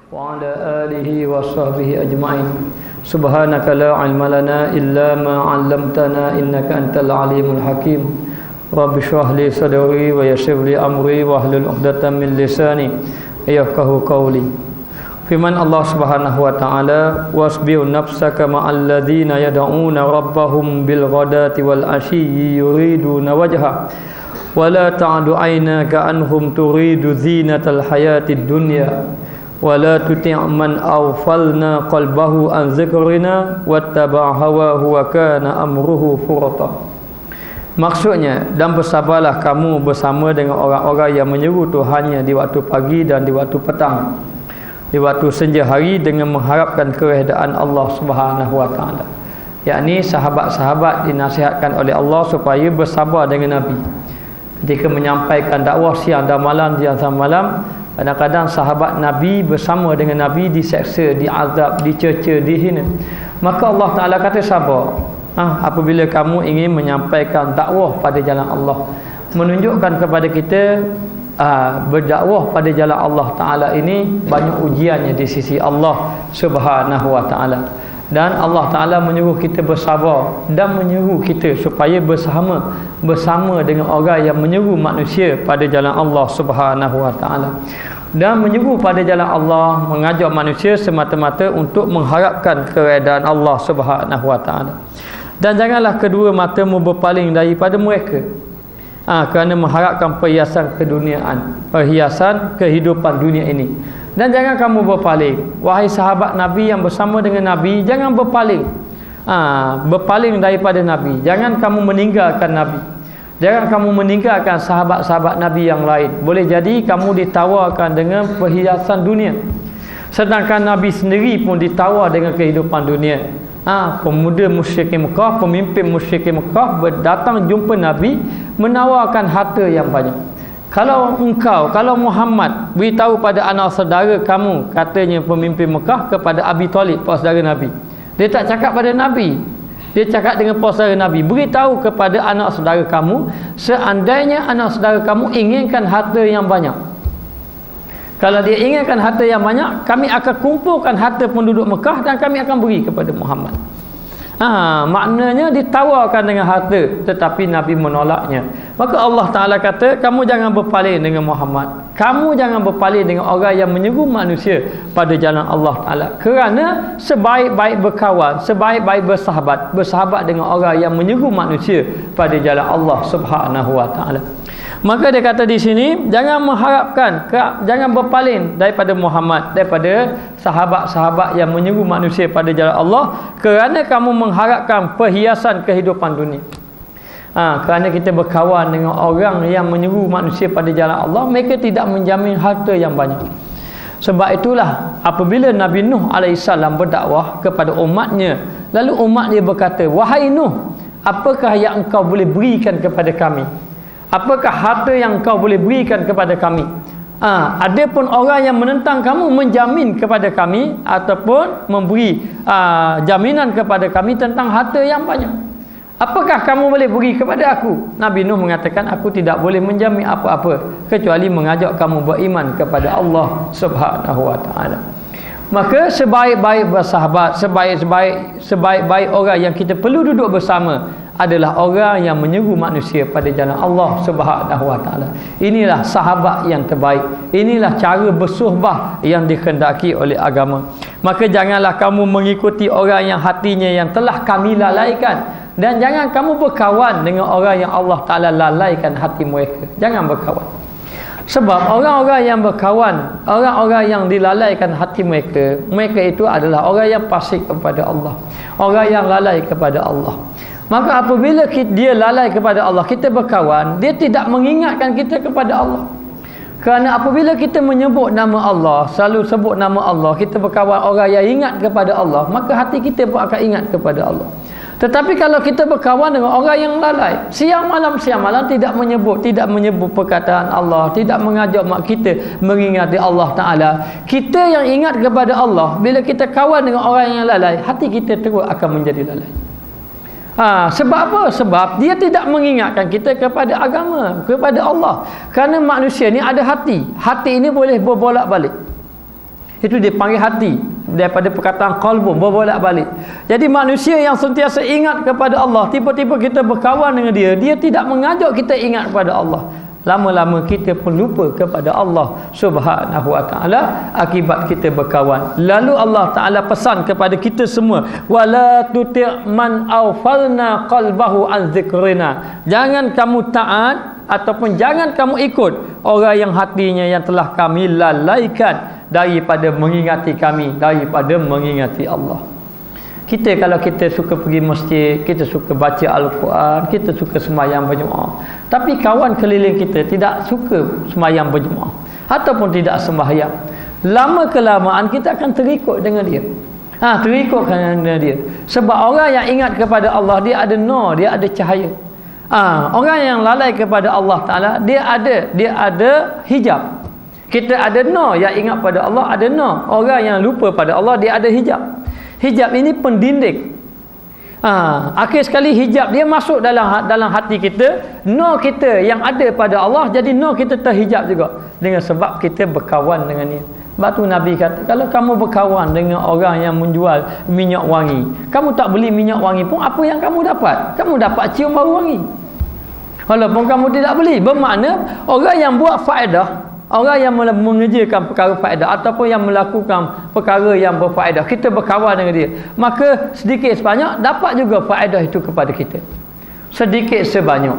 وعلى آله وصحبه أجمعين سبحانك لا علم لنا إلا ما علمتنا إنك أنت العليم الحكيم رب اشرح لي صدري ويسر لي أمري واحلل عقدة من لساني يفقهوا قولي Firman Allah Subhanahu wa taala wasbir nafsaka ma'al ladzina yad'una rabbahum bil ghadati wal ashiyyi yuriduna wajha wala ta'du 'ainaka anhum turidu zinatal hayatid dunya wala tuti' man aghfalna qalbahu an dzikrina wattaba'a hawahu wa kana amruhu furata. Maksudnya, dan bersabarlah kamu bersama dengan orang-orang yang menyeru Tuhannya di waktu pagi dan di waktu petang, di waktu senja hari, dengan mengharapkan keredaan Allah Subhanahu wa taala. Yakni sahabat-sahabat dinasihatkan oleh Allah supaya bersabar dengan Nabi ketika menyampaikan dakwah siang dan malam. Kadang-kadang sahabat Nabi bersama dengan Nabi diseksa, diazab, dicerca, dihina. Maka Allah Taala kata sabar. Apabila kamu ingin menyampaikan dakwah pada jalan Allah, menunjukkan kepada kita berdakwah pada jalan Allah Ta'ala ini banyak ujiannya di sisi Allah Subhanahu wa Ta'ala. Dan Allah Ta'ala menyuruh kita bersabar dan menyuruh kita supaya bersama dengan orang yang menyuruh manusia pada jalan Allah Subhanahu wa Ta'ala. Dan menyuruh pada jalan Allah, mengajak manusia semata-mata untuk mengharapkan keredaan Allah Subhanahu wa Ta'ala. Dan janganlah kedua matamu berpaling daripada mereka, kerana mengharapkan perhiasan keduniaan, perhiasan kehidupan dunia ini. Dan jangan kamu berpaling, wahai sahabat Nabi yang bersama dengan Nabi, jangan berpaling, berpaling daripada Nabi. Jangan kamu meninggalkan Nabi, jangan kamu meninggalkan sahabat-sahabat Nabi yang lain. Boleh jadi kamu ditawarkan dengan perhiasan dunia, sedangkan Nabi sendiri pun ditawar dengan kehidupan dunia. Pemuda musyrikin Mekah, pemimpin musyrikin Mekah datang jumpa Nabi menawarkan harta yang banyak. Kalau Muhammad beritahu pada anak saudara kamu, katanya pemimpin Mekah kepada Abi Talib, saudara Nabi, dia tak cakap pada Nabi, dia cakap dengan saudara Nabi, beritahu kepada anak saudara kamu, seandainya anak saudara kamu inginkan harta yang banyak, kalau dia inginkan harta yang banyak, kami akan kumpulkan harta penduduk Mekah dan kami akan beri kepada Muhammad. Maknanya ditawarkan dengan harta, tetapi Nabi menolaknya. Maka Allah Ta'ala kata, kamu jangan berpaling dengan Muhammad, kamu jangan berpaling dengan orang yang menyeru manusia pada jalan Allah Ta'ala. Kerana sebaik-baik berkawan, sebaik-baik bersahabat dengan orang yang menyeru manusia pada jalan Allah Subhanahu wa Ta'ala. Maka dia kata di sini, jangan mengharapkan, jangan berpaling daripada Muhammad, daripada sahabat-sahabat yang menyeru manusia pada jalan Allah, kerana kamu mengharapkan perhiasan kehidupan dunia. Kerana kita berkawan dengan orang yang menyeru manusia pada jalan Allah, mereka tidak menjamin harta yang banyak. Sebab itulah apabila Nabi Nuh AS berdakwah kepada umatnya, lalu umatnya berkata, wahai Nuh, apakah yang engkau boleh berikan kepada kami? Apakah harta yang kau boleh berikan kepada kami? Adapun orang yang menentang kamu menjamin kepada kami ataupun memberi jaminan kepada kami tentang harta yang banyak, apakah kamu boleh beri kepada aku? Nabi Nuh mengatakan, aku tidak boleh menjamin apa-apa kecuali mengajak kamu beriman kepada Allah Subhanahu wa Ta'ala. Maka sebaik-baik bersahabat, sebaik-baik orang yang kita perlu duduk bersama adalah orang yang menyeru manusia pada jalan Allah Subhanahu wa Ta'ala. Inilah sahabat yang terbaik. Inilah cara bersuhbah yang dikehendaki oleh agama. Maka janganlah kamu mengikuti orang yang hatinya yang telah kami lalaikan, dan jangan kamu berkawan dengan orang yang Allah Ta'ala lalaikan hati mereka. Jangan berkawan. Sebab orang-orang yang berkawan, orang-orang yang dilalaikan hati mereka, mereka itu adalah orang yang fasik kepada Allah, orang yang lalai kepada Allah. Maka apabila dia lalai kepada Allah, kita berkawan, dia tidak mengingatkan kita kepada Allah. Kerana apabila kita menyebut nama Allah, selalu sebut nama Allah, kita berkawan orang yang ingat kepada Allah, maka hati kita pun akan ingat kepada Allah. Tetapi kalau kita berkawan dengan orang yang lalai, siang malam tidak menyebut perkataan Allah, tidak mengajak kita mengingati Allah Ta'ala, kita yang ingat kepada Allah, bila kita kawan dengan orang yang lalai, hati kita terus akan menjadi lalai. Sebab apa? Sebab dia tidak mengingatkan kita kepada agama, kepada Allah. Kerana manusia ni ada hati. Hati ini boleh berbolak-balik. Itu dia panggil hati, daripada perkataan qalbu, berbolak-balik. Jadi manusia yang sentiasa ingat kepada Allah, tiba-tiba kita berkawan dengan dia, dia tidak mengajak kita ingat kepada Allah. Lama-lama kita pun lupa kepada Allah Subhanahu wa taala akibat kita berkawan. Lalu Allah Taala pesan kepada kita semua, wala tuti' man awfalna qalbahu an dzikrina. Jangan kamu taat ataupun jangan kamu ikut orang yang hatinya yang telah kami lalaikan daripada mengingati kami, daripada mengingati Allah. Kita kalau kita suka pergi masjid, kita suka baca Al-Quran, kita suka sembahyang berjemaah, tapi kawan keliling kita tidak suka sembahyang berjemaah ataupun tidak sembahyang, lama kelamaan kita akan terikut dengan dia. Terikut dengan dia. Sebab orang yang ingat kepada Allah, dia ada nur, dia ada cahaya. Orang yang lalai kepada Allah Ta'ala, dia ada hijab. Kita ada nur yang ingat pada Allah, ada nur. Orang yang lupa pada Allah, dia ada hijab. Hijab ini pendinding. Akhir sekali hijab dia masuk dalam hati kita, nur kita yang ada pada Allah, jadi nur kita terhijab juga dengan sebab kita berkawan dengan dia. Sebab tu Nabi kata, kalau kamu berkawan dengan orang yang menjual minyak wangi, kamu tak beli minyak wangi pun, apa yang kamu dapat? Kamu dapat cium bau wangi. Walaupun kamu tidak beli, bermakna orang yang buat faedah, orang yang mengerjakan perkara faedah ataupun yang melakukan perkara yang berfaedah, kita berkawan dengan dia, maka sedikit sebanyak dapat juga faedah itu kepada kita, sedikit sebanyak.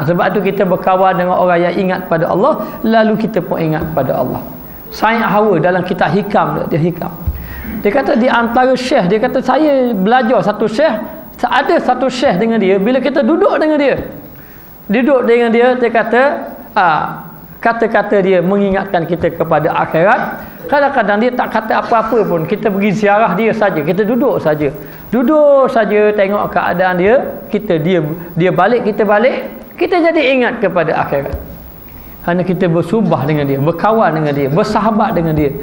Sebab tu kita berkawan dengan orang yang ingat pada Allah, lalu kita pun ingat pada Allah. Sayyid Hawa dalam kitab Hikam, dia hikam, dia kata di antara syekh, dia kata saya belajar satu syekh, ada satu syekh dengan dia, bila kita duduk dengan dia, dia kata kata-kata dia mengingatkan kita kepada akhirat. Kadang-kadang dia tak kata apa-apa pun, kita pergi ziarah dia saja, kita duduk saja tengok keadaan dia, dia balik, kita balik, kita jadi ingat kepada akhirat. Kerana kita bersubah dengan dia, berkawan dengan dia, bersahabat dengan dia.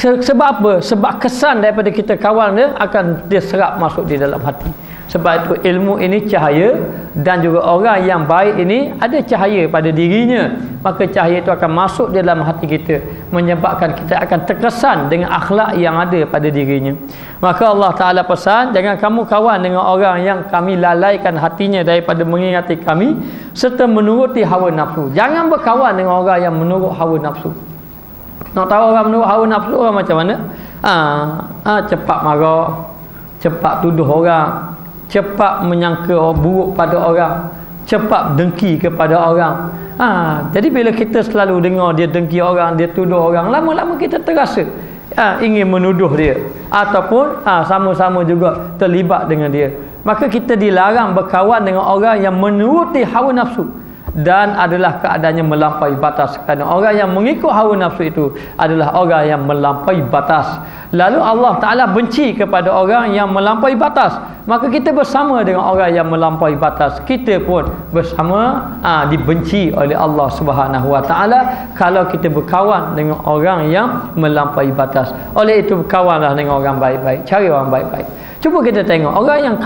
Sebab apa? Sebab kesan daripada kita kawan dia akan dia serap masuk di dalam hati. Sebab itu ilmu ini cahaya, dan juga orang yang baik ini ada cahaya pada dirinya, maka cahaya itu akan masuk di dalam hati kita, menyebabkan kita akan terkesan dengan akhlak yang ada pada dirinya. Maka Allah Ta'ala pesan, jangan kamu kawan dengan orang yang kami lalaikan hatinya daripada mengingati kami serta menuruti hawa nafsu. Jangan berkawan dengan orang yang menurut hawa nafsu. Nak tahu orang menurut hawa nafsu orang macam mana? Cepat marah, cepat tuduh orang, cepat menyangka buruk pada orang, cepat dengki kepada orang. Jadi bila kita selalu dengar dia dengki orang, dia tuduh orang, lama-lama kita terasa ingin menuduh dia, ataupun sama-sama juga terlibat dengan dia. Maka kita dilarang berkawan dengan orang yang menuruti hawa nafsu dan adalah keadaannya melampaui batas. Kerana orang yang mengikut hawa nafsu itu adalah orang yang melampaui batas. Lalu Allah Ta'ala benci kepada orang yang melampaui batas. Maka kita bersama dengan orang yang melampaui batas, kita pun bersama dibenci oleh Allah Subhanahu Wa Ta'ala kalau kita berkawan dengan orang yang melampaui batas. Oleh itu berkawanlah dengan orang baik-baik, cari orang baik-baik. Cuba kita tengok orang yang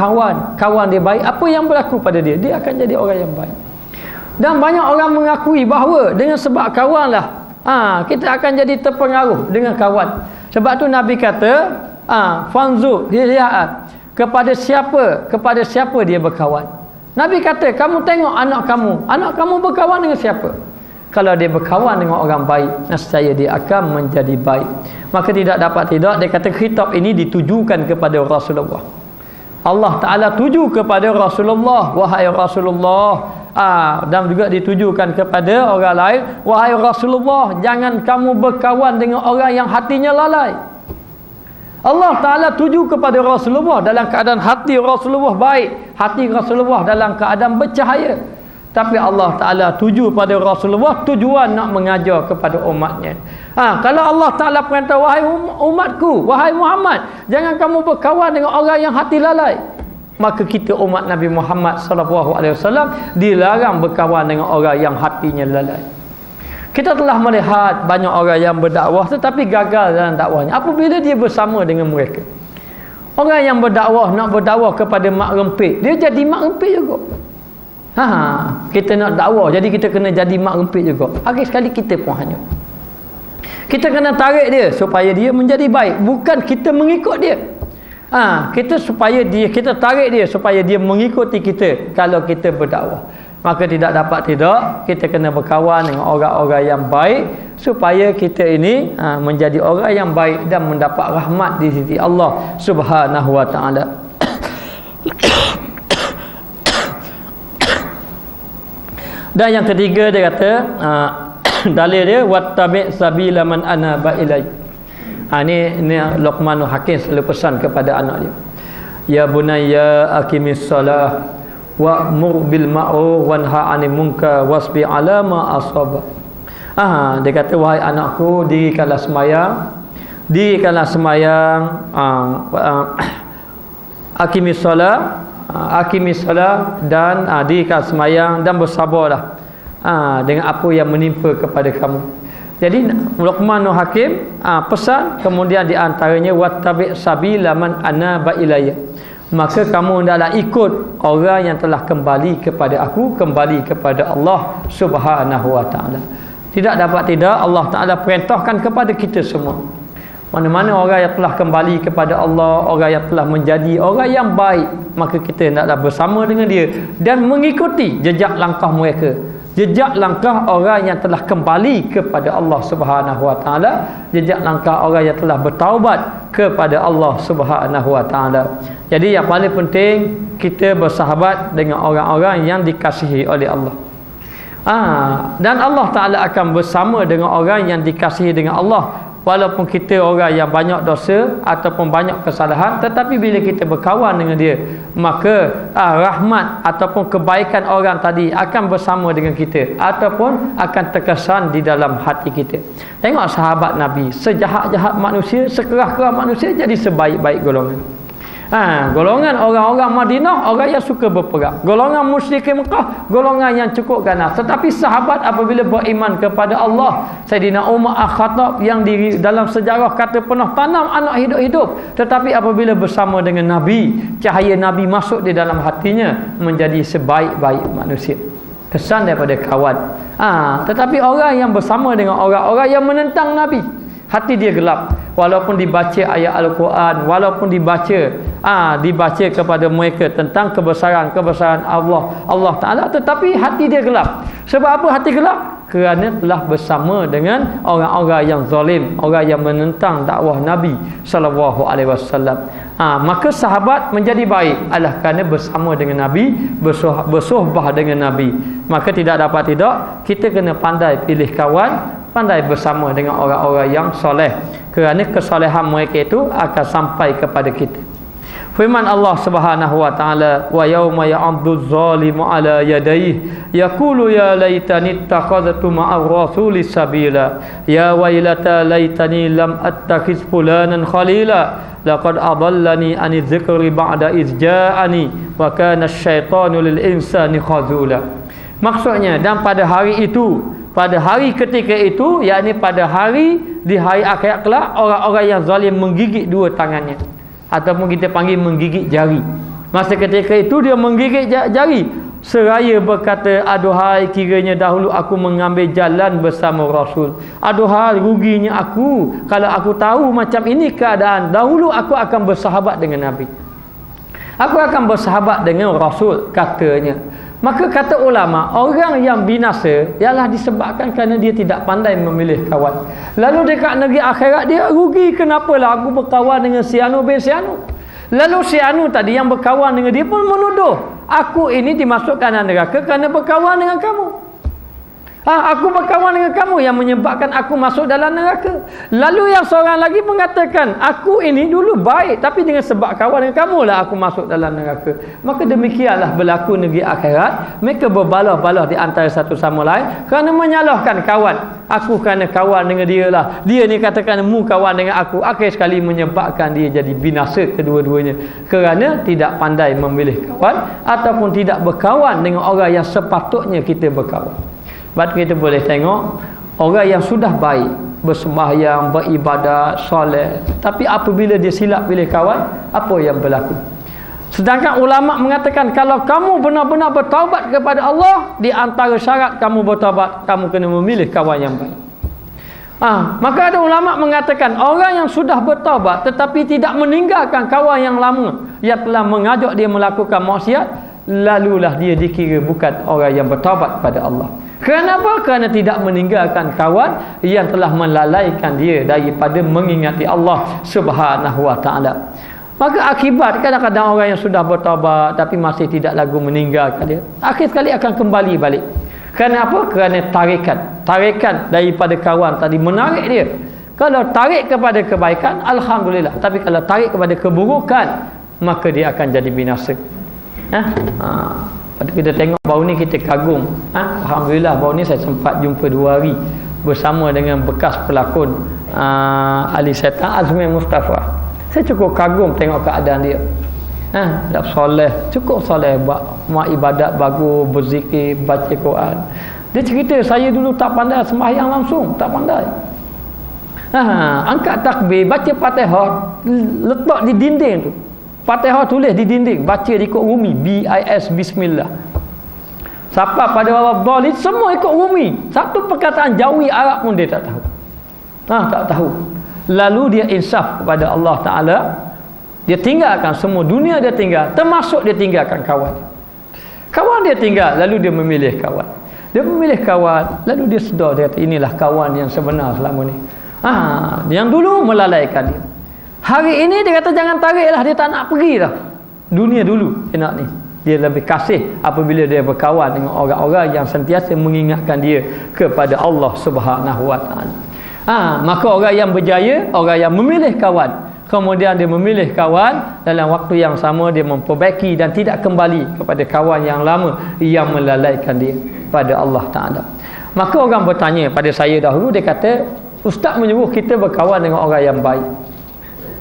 kawan dia baik, apa yang berlaku pada dia, dia akan jadi orang yang baik. Dan banyak orang mengakui bahawa dengan sebab kawanlah kita akan jadi terpengaruh dengan kawan. Sebab tu Nabi kata fanzur, lihat kepada siapa dia berkawan. Nabi kata, kamu tengok anak kamu berkawan dengan siapa. Kalau dia berkawan dengan orang baik, nescaya dia akan menjadi baik. Maka tidak dapat tidak, dia kata khitab ini ditujukan kepada Rasulullah. Allah Ta'ala tuju kepada Rasulullah, wahai Rasulullah. Dan juga ditujukan kepada orang lain, wahai Rasulullah, jangan kamu berkawan dengan orang yang hatinya lalai. Allah Ta'ala tuju kepada Rasulullah dalam keadaan hati Rasulullah baik, hati Rasulullah dalam keadaan bercahaya. Tapi Allah Ta'ala tuju pada Rasulullah tujuan nak mengajar kepada umatnya. Kalau Allah Ta'ala perintah, wahai umatku, wahai Muhammad, jangan kamu berkawan dengan orang yang hati lalai, maka kita umat Nabi Muhammad SAW dilarang berkawan dengan orang yang hatinya lalai. Kita telah melihat banyak orang yang berdakwah tetapi gagal dalam dakwahnya apabila dia bersama dengan mereka. Orang yang berdakwah nak berdakwah kepada mak rempit, dia jadi mak rempit juga. Kita nak dakwah, jadi kita kena jadi mak rempit juga. Akhir sekali kita pun hanyut. Kita kena tarik dia supaya dia menjadi baik, bukan kita mengikut dia. Kita tarik dia supaya dia mengikuti kita kalau kita berdakwah. Maka tidak kita kena berkawan dengan orang-orang yang baik supaya kita ini menjadi orang yang baik dan mendapat rahmat di sisi Allah Subhanahu wa taala. Dan yang ketiga dia kata dalil dia wattabi' sabila man anaba ilai. Ini Luqmanul Hakim selalu pesan kepada anak dia. Ya bunayya aqimis salah wa'mur bil ma'ruf wanha 'anil munkar wasbi 'ala ma asaba. Dia kata wahai anakku, dirikanlah sembahyang, aqimis salah dan dirikan sembahyang dan bersabarlah dengan apa yang menimpa kepada kamu. Jadi Luqmanul Hakim pesan, kemudian di antaranya wattabi' sabila man anaba ilayya. Maka kamu hendaklah ikut orang yang telah kembali kepada aku, kembali kepada Allah Subhanahu wa taala. Tidak Allah Taala perintahkan kepada kita semua. Mana-mana orang yang telah kembali kepada Allah, orang yang telah menjadi orang yang baik, maka kita hendaklah bersama dengan dia dan mengikuti jejak langkah mereka. Jejak langkah orang yang telah kembali kepada Allah Subhanahu wa taala, jejak langkah orang yang telah bertaubat kepada Allah Subhanahu wa taala. Jadi yang paling penting kita bersahabat dengan orang-orang yang dikasihi oleh Allah. Dan Allah Taala akan bersama dengan orang yang dikasihi dengan Allah. Walaupun kita orang yang banyak dosa ataupun banyak kesalahan, tetapi bila kita berkawan dengan dia, maka rahmat ataupun kebaikan orang tadi akan bersama dengan kita ataupun akan terkesan di dalam hati kita. Tengok sahabat Nabi, sejahat-jahat manusia, sekerah-kerah manusia jadi sebaik-baik golongan. Golongan orang-orang Madinah, orang yang suka berperang. Golongan musyrikin Mekah, golongan yang cukup ganas. Tetapi sahabat apabila beriman kepada Allah, Sayyidina Umar Al-Khattab yang dalam sejarah kata pernah tanam anak hidup-hidup, tetapi apabila bersama dengan Nabi, cahaya Nabi masuk di dalam hatinya, menjadi sebaik-baik manusia. Kesan daripada kawan. Tetapi orang yang bersama dengan orang-orang yang menentang Nabi, hati dia gelap. Walaupun dibaca ayat Al-Quran, walaupun dibaca kepada mereka tentang kebesaran Allah Ta'ala, tetapi hati dia gelap. Sebab apa hati gelap? Kerana telah bersama dengan orang-orang yang zalim, orang yang menentang dakwah Nabi SAW. Maka sahabat menjadi baik adalah kerana bersama dengan Nabi, bersohbah dengan Nabi. Maka tidak kita kena pandai pilih kawan, pandai bersama dengan orang-orang yang soleh, kerana kesolehan mereka itu akan sampai kepada kita. Firman Allah Subhanahu wa taala, wa yauma ya'addu zalimu ala yadayhi yaqulu ya laitani ittakhadhtu ma'ar rasuli sabila ya wailata laitani lam attakhiz fulanan khalila laqad adallani ani dzikri ba'da iz ja'ani wa kana asyaitanu lil insani khazula. Maksudnya, dan pada hari itu, pada hari ketika itu, yakni pada di hari akhirat kelak, orang-orang yang zalim menggigit dua tangannya, ataupun kita panggil menggigit jari. Masa ketika itu dia menggigit jari, seraya berkata, aduhai kiranya dahulu aku mengambil jalan bersama Rasul. Aduhai ruginya aku kalau aku tahu macam ini keadaan, dahulu aku akan bersahabat dengan Nabi, aku akan bersahabat dengan Rasul, katanya. Maka kata ulama, orang yang binasa ialah disebabkan kerana dia tidak pandai memilih kawan. Lalu dekat negeri akhirat dia rugi, kenapalah aku berkawan dengan si Anu bin si Anu. Lalu si Anu tadi yang berkawan dengan dia pun menuduh, aku ini dimasukkan dalam neraka kerana berkawan dengan kamu. Aku berkawan dengan kamu yang menyebabkan aku masuk dalam neraka. Lalu yang seorang lagi mengatakan, aku ini dulu baik, tapi dengan sebab kawan dengan kamu lah aku masuk dalam neraka. Maka demikianlah berlaku negeri akhirat. Mereka berbalah-balah di antara satu sama lain kerana menyalahkan kawan. Aku kerana kawan dengan dia lah, dia ni katakan mu kawan dengan aku. Akhir sekali menyebabkan dia jadi binasa kedua-duanya, kerana tidak pandai memilih kawan ataupun tidak berkawan dengan orang yang sepatutnya kita berkawan. Sebab kita boleh tengok orang yang sudah baik, bersembahyang, beribadat, soleh, tapi apabila dia silap pilih kawan, apa yang berlaku? Sedangkan ulama mengatakan, kalau kamu benar-benar bertaubat kepada Allah, di antara syarat kamu bertaubat, kamu kena memilih kawan yang baik. Maka ada ulama mengatakan orang yang sudah bertaubat tetapi tidak meninggalkan kawan yang lama yang telah mengajak dia melakukan maksiat, lalulah dia dikira bukan orang yang bertaubat pada Allah. Kenapa? Kerana tidak meninggalkan kawan yang telah melalaikan dia daripada mengingati Allah Subhanahu wa taala. Maka akibat kadang-kadang orang yang sudah bertaubat tapi masih tidak lagu meninggalkan dia, akhir sekali akan kembali balik. Kenapa? Kerana tarikan daripada kawan tadi menarik dia. Kalau tarik kepada kebaikan, alhamdulillah. Tapi kalau tarik kepada keburukan, maka dia akan jadi binasa. Kita tengok baru ni kita kagum. Alhamdulillah baru ni saya sempat jumpa 2 hari bersama dengan bekas pelakon Ali Setan Azmi Mustafa. Saya cukup kagum tengok keadaan dia. Dah soleh, cukup soleh, buat ibadat bagus, berzikir, baca Quran. Dia cerita, saya dulu tak pandai sembahyang langsung, tak pandai. Angkat takbir, baca Fatihah, letak di dinding tu. Fatihah tulis di dinding, baca ikut rumi, BIS Bismillah. Siapa pada bawah dhalid, semua ikut rumi. Satu perkataan Jawi Arab pun dia tak tahu. Tak tahu. Lalu dia insaf kepada Allah Ta'ala. Dia tinggalkan semua dunia, dia tinggal, termasuk dia tinggalkan kawan. Kawan dia tinggal, lalu dia memilih kawan. Dia memilih kawan, lalu dia sedar, dia kata inilah kawan yang sebenar selama ni. Yang dulu melalaikan dia. Hari ini dia kata jangan tariklah, dia tak nak pergi dah. Dunia dulu dia nak ni. Dia lebih kasih apabila dia berkawan dengan orang-orang yang sentiasa mengingatkan dia kepada Allah Subhanahu wa taala. Maka orang yang berjaya, orang yang memilih kawan, kemudian dia memilih kawan, dalam waktu yang sama dia memperbaiki dan tidak kembali kepada kawan yang lama yang melalaikan dia pada Allah Ta'ala. Maka orang bertanya pada saya dahulu, dia kata ustaz menyuruh kita berkawan dengan orang yang baik.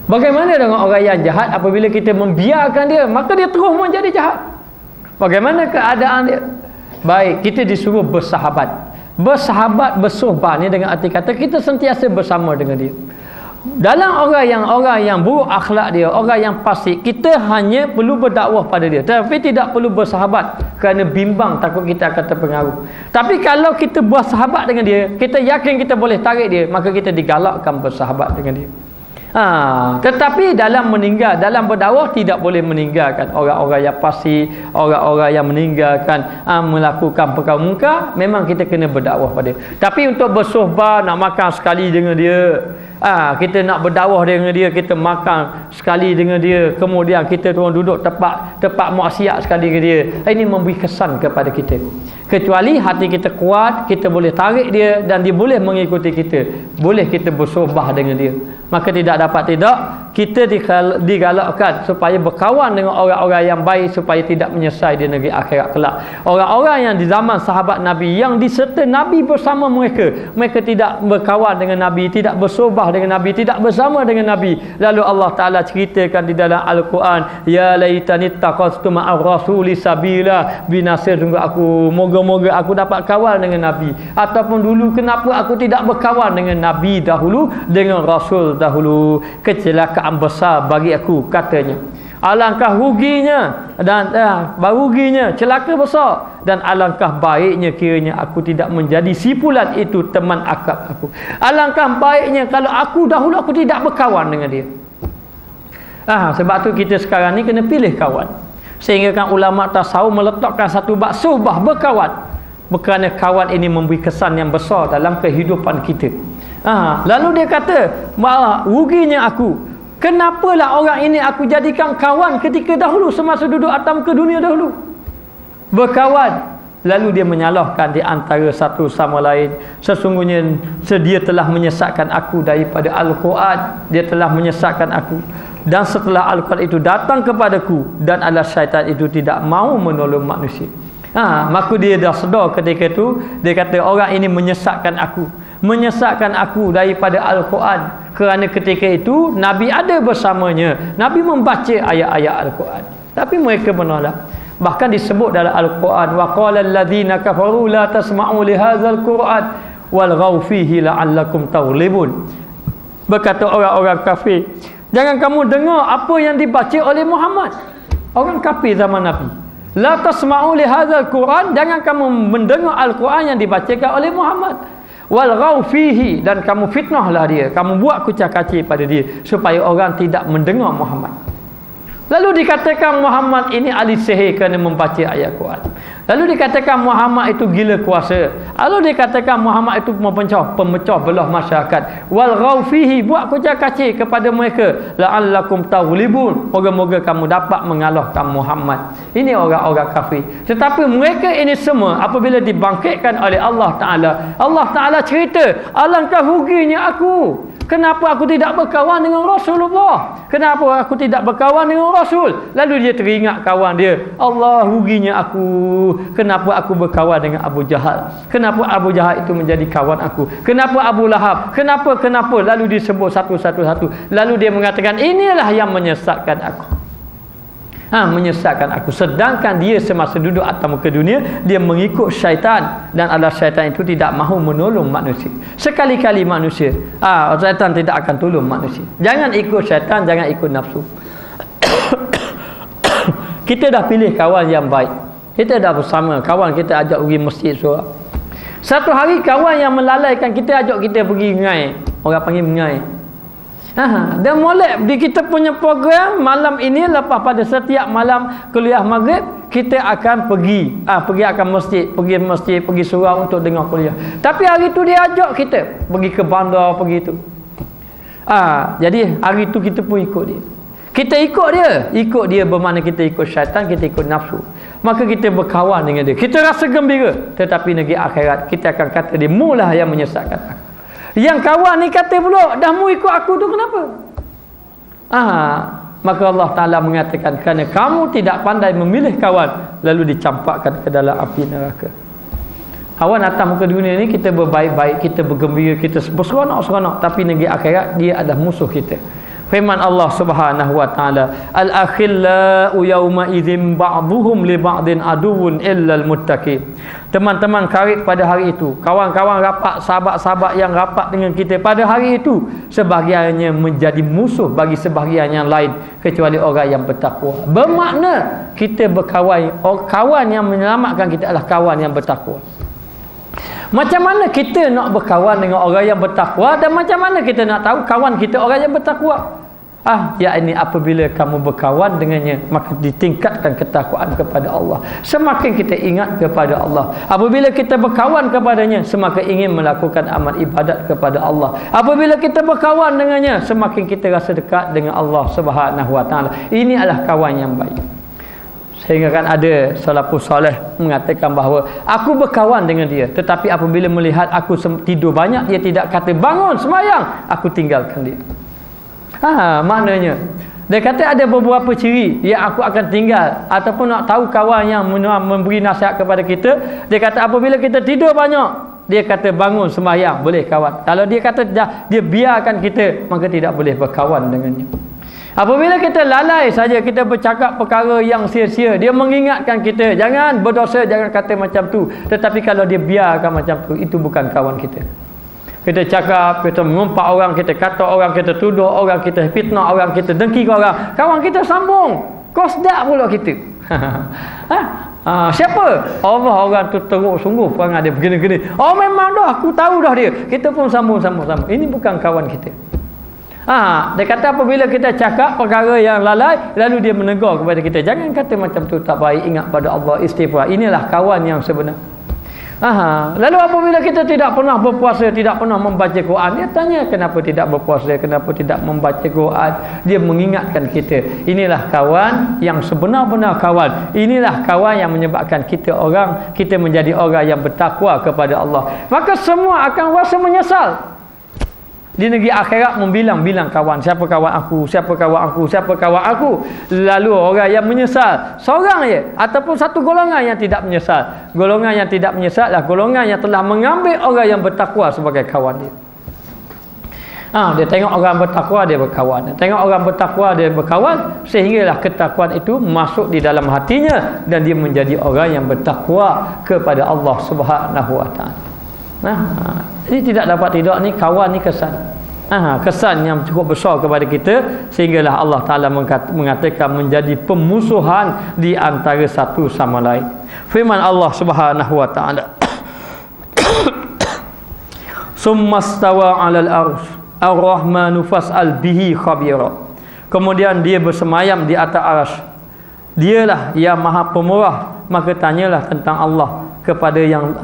Bagaimana dengan orang yang jahat? Apabila kita membiarkan dia, maka dia terus menjadi jahat. Bagaimana keadaan dia? Baik, kita disuruh bersahabat. Bersahabat, bersuhbah ni dengan arti kata kita sentiasa bersama dengan dia. Dalam orang yang buruk akhlak dia, orang yang fasik, kita hanya perlu berdakwah pada dia, tapi tidak perlu bersahabat kerana bimbang takut kita akan terpengaruh. Tapi kalau kita bersahabat dengan dia, kita yakin kita boleh tarik dia, maka kita digalakkan bersahabat dengan dia. Tetapi dalam berdakwah tidak boleh meninggalkan orang-orang yang fasik, orang-orang yang meninggalkan melakukan perkara mungkar. Memang kita kena berdakwah pada dia. Tapi untuk bersuhbah, nak makan sekali dengan dia, kita nak berdakwah dengan dia, kita makan sekali dengan dia, kemudian kita turun duduk tempat maksiat sekali dengan dia, ini memberi kesan kepada kita. Kecuali hati kita kuat, kita boleh tarik dia dan dia boleh mengikuti kita, boleh kita bersuhbah dengan dia. Maka tidak dapat tidak, kita digalakkan supaya berkawan dengan orang-orang yang baik supaya tidak menyesal di negeri akhirat kelak. Orang-orang yang di zaman sahabat Nabi, yang diserta Nabi bersama mereka tidak berkawan dengan Nabi, tidak bersuhbah dengan Nabi, tidak bersama dengan Nabi. Lalu Allah Ta'ala ceritakan di dalam Al-Quran, ya laitani taqastu ma'ar rasuli sabila, binasir sungguh aku, moga-moga aku dapat kawan dengan Nabi. Ataupun dulu kenapa aku tidak berkawan dengan Nabi dahulu, dengan Rasul dahulu, kecelakaan besar bagi aku, katanya. Alangkah ruginya dan ruginya, celaka besar, dan alangkah baiknya kiranya aku tidak menjadi sipulan itu teman akrab aku. Alangkah baiknya kalau aku dahulu aku tidak berkawan dengan dia. Sebab tu kita sekarang ni kena pilih kawan. Sehingga kan ulama tasawuf meletakkan satu bab suhbah, berkawan. Kerana kawan ini memberi kesan yang besar dalam kehidupan kita. Lalu dia kata, ruginya aku. Kenapalah orang ini aku jadikan kawan ketika dahulu semasa duduk atas muka dunia dahulu? Berkawan. Lalu dia menyalahkan di antara satu sama lain. Sesungguhnya dia telah menyesatkan aku daripada Al-Quran. Dia telah menyesatkan aku. Dan setelah Al-Quran itu datang kepadaku, dan adalah syaitan itu tidak mau menolong manusia. Maka dia dah sedar ketika itu. Dia kata orang ini menyesatkan aku daripada Al-Quran. Kerana ketika itu Nabi ada bersamanya, Nabi membaca ayat-ayat Al-Quran, tapi mereka menolak. Bahkan disebut dalam Al-Quran, wa qala alladhina kafaru la tasma'u li hadzal Qur'an walghaw fihi la'allakum taghlibun. Berkata orang-orang kafir, jangan kamu dengar apa yang dibaca oleh Muhammad. Orang kafir zaman Nabi, la tasma'u li hadzal Qur'an, jangan kamu mendengar Al-Quran yang dibacakan oleh Muhammad. walghaw fihi, dan kamu fitnahlah dia, kamu buat kucak-kacir pada dia supaya orang tidak mendengar Muhammad. Lalu dikatakan Muhammad ini ahli sihir kerana membaca ayat Quran. Lalu dikatakan Muhammad itu gila kuasa. Lalu dikatakan Muhammad itu pemecah belah masyarakat. Walghaw fihi, buat kucak-kacir kepada mereka, la'allakum taghlibun, moga-moga kamu dapat mengalahkan Muhammad. Ini orang-orang kafir. Tetapi mereka ini semua apabila dibangkitkan oleh Allah Ta'ala cerita, alangkah ruginya aku. Kenapa aku tidak berkawan dengan Rasulullah? Kenapa aku tidak berkawan dengan Rasul? Lalu dia teringat kawan dia. Allah, ruginya aku. Kenapa aku berkawan dengan Abu Jahal? Kenapa Abu Jahal itu menjadi kawan aku? Kenapa Abu Lahab? Kenapa? Lalu disebut satu-satu. Lalu dia mengatakan, inilah yang menyesatkan aku. Menyesatkan aku. Sedangkan dia semasa duduk atas muka dunia, dia mengikut syaitan, dan adalah syaitan itu tidak mahu menolong manusia. Sekali-kali manusia, syaitan tidak akan tolong manusia. Jangan ikut syaitan, jangan ikut nafsu. Kita dah pilih kawan yang baik. Kita dah bersama, kawan kita ajak pergi masjid surah. Satu hari kawan yang melalaikan kita, ajak kita pergi ngai. Orang panggil ngai. Dan molek di kita punya program malam ini, lepas pada setiap malam kuliah maghrib, kita akan pergi pergi surau untuk dengar kuliah. Tapi hari tu dia ajak kita pergi ke bandar, pergi tu. Jadi hari tu kita pun ikut dia. Kita ikut dia bermakna kita ikut syaitan, kita ikut nafsu. Maka kita berkawan dengan dia. Kita rasa gembira, tetapi negeri akhirat kita akan kata dia, mulah yang menyesatkan aku. Yang kawan ni kata pula, dah mu ikut aku tu kenapa? Maka Allah Ta'ala mengatakan, kerana kamu tidak pandai memilih kawan, lalu dicampakkan ke dalam api neraka. Kawan atas muka dunia ni kita berbaik-baik, kita bergembira, kita berseronok-seronok, tapi negeri akhirat dia adalah musuh kita. Firman Allah Subhanahu wa taala, al-akhillau yawma idzin ba'dhuhum li ba'din aduwwun illal muttaqin. Teman-teman karib pada hari itu, kawan-kawan rapat, sahabat-sahabat yang rapat dengan kita pada hari itu, sebahagiannya menjadi musuh bagi sebahagian yang lain kecuali orang yang bertakwa. Bermakna kita berkawan, kawan yang menyelamatkan kita adalah kawan yang bertakwa. Macam mana kita nak berkawan dengan orang yang bertakwa, dan macam mana kita nak tahu kawan kita orang yang bertakwa? Yakni apabila kamu berkawan dengannya, maka ditingkatkan ketakwaan kepada Allah. Semakin kita ingat kepada Allah, apabila kita berkawan kepadanya, semakin ingin melakukan amal ibadat kepada Allah. Apabila kita berkawan dengannya, semakin kita rasa dekat dengan Allah Subhanahu wa taala. Ini adalah kawan yang baik. Sehingga kan ada salafus soleh mengatakan bahawa aku berkawan dengan dia, tetapi apabila melihat aku tidur banyak, dia tidak kata bangun sembahyang, aku tinggalkan dia. Maknanya dia kata ada beberapa ciri yang aku akan tinggal, ataupun nak tahu kawan yang memberi nasihat kepada kita. Dia kata apabila kita tidur banyak, dia kata bangun sembahyang, boleh kawan. Kalau dia kata dia biarkan kita, maka tidak boleh berkawan dengannya. Apabila kita lalai saja, kita bercakap perkara yang sia-sia, dia mengingatkan kita jangan berdosa, jangan kata macam tu, tetapi kalau dia biarkan macam tu, itu bukan kawan kita. Kita cakap, kita mengumpat orang, kita kata orang, kita tuduh orang, kita fitnah orang, kita dengki orang, kawan kita sambung, kosdak pula kita. Siapa? Allah, orang tu teruk sungguh perangai dia begini-gini. Memang dah, aku tahu dah dia. Kita pun sambung. Ini bukan kawan kita. Dia kata apabila kita cakap perkara yang lalai, lalu dia menegur kepada kita, jangan kata macam tu, tak baik, ingat pada Allah, istighfar. Inilah kawan yang sebenar. Lalu apabila kita tidak pernah berpuasa, tidak pernah membaca Quran, dia tanya kenapa tidak berpuasa, kenapa tidak membaca Quran. Dia mengingatkan kita. Inilah kawan yang sebenar-benar kawan. Inilah kawan yang menyebabkan kita menjadi orang yang bertakwa kepada Allah. Maka semua akan rasa menyesal. Di negeri akhirat membilang-bilang kawan, siapa kawan aku, siapa kawan aku, siapa kawan aku. Lalu orang yang menyesal seorang je, ataupun satu golongan yang tidak menyesal. Golongan yang tidak menyesal adalah golongan yang telah mengambil orang yang bertakwa sebagai kawan dia. Dia tengok orang bertakwa, dia berkawan. Dia tengok orang bertakwa, dia berkawan, sehinggalah ketakwaan itu masuk di dalam hatinya, dan dia menjadi orang yang bertakwa kepada Allah Subhanahu wa taala. Ini tidak dapat tidak ni, kawan ni kesan. Kesan yang cukup besar kepada kita, sehinggalah Allah Ta'ala mengatakan menjadi pemusuhan di antara satu sama lain. Firman Allah Subhanahu wa taala, Summastawa 'alal arsy ar-rahmanu fas'al bihi khabira. Kemudian dia bersemayam di atas arsy. Dialah yang Maha Pemurah, maka tanyalah tentang Allah kepada yang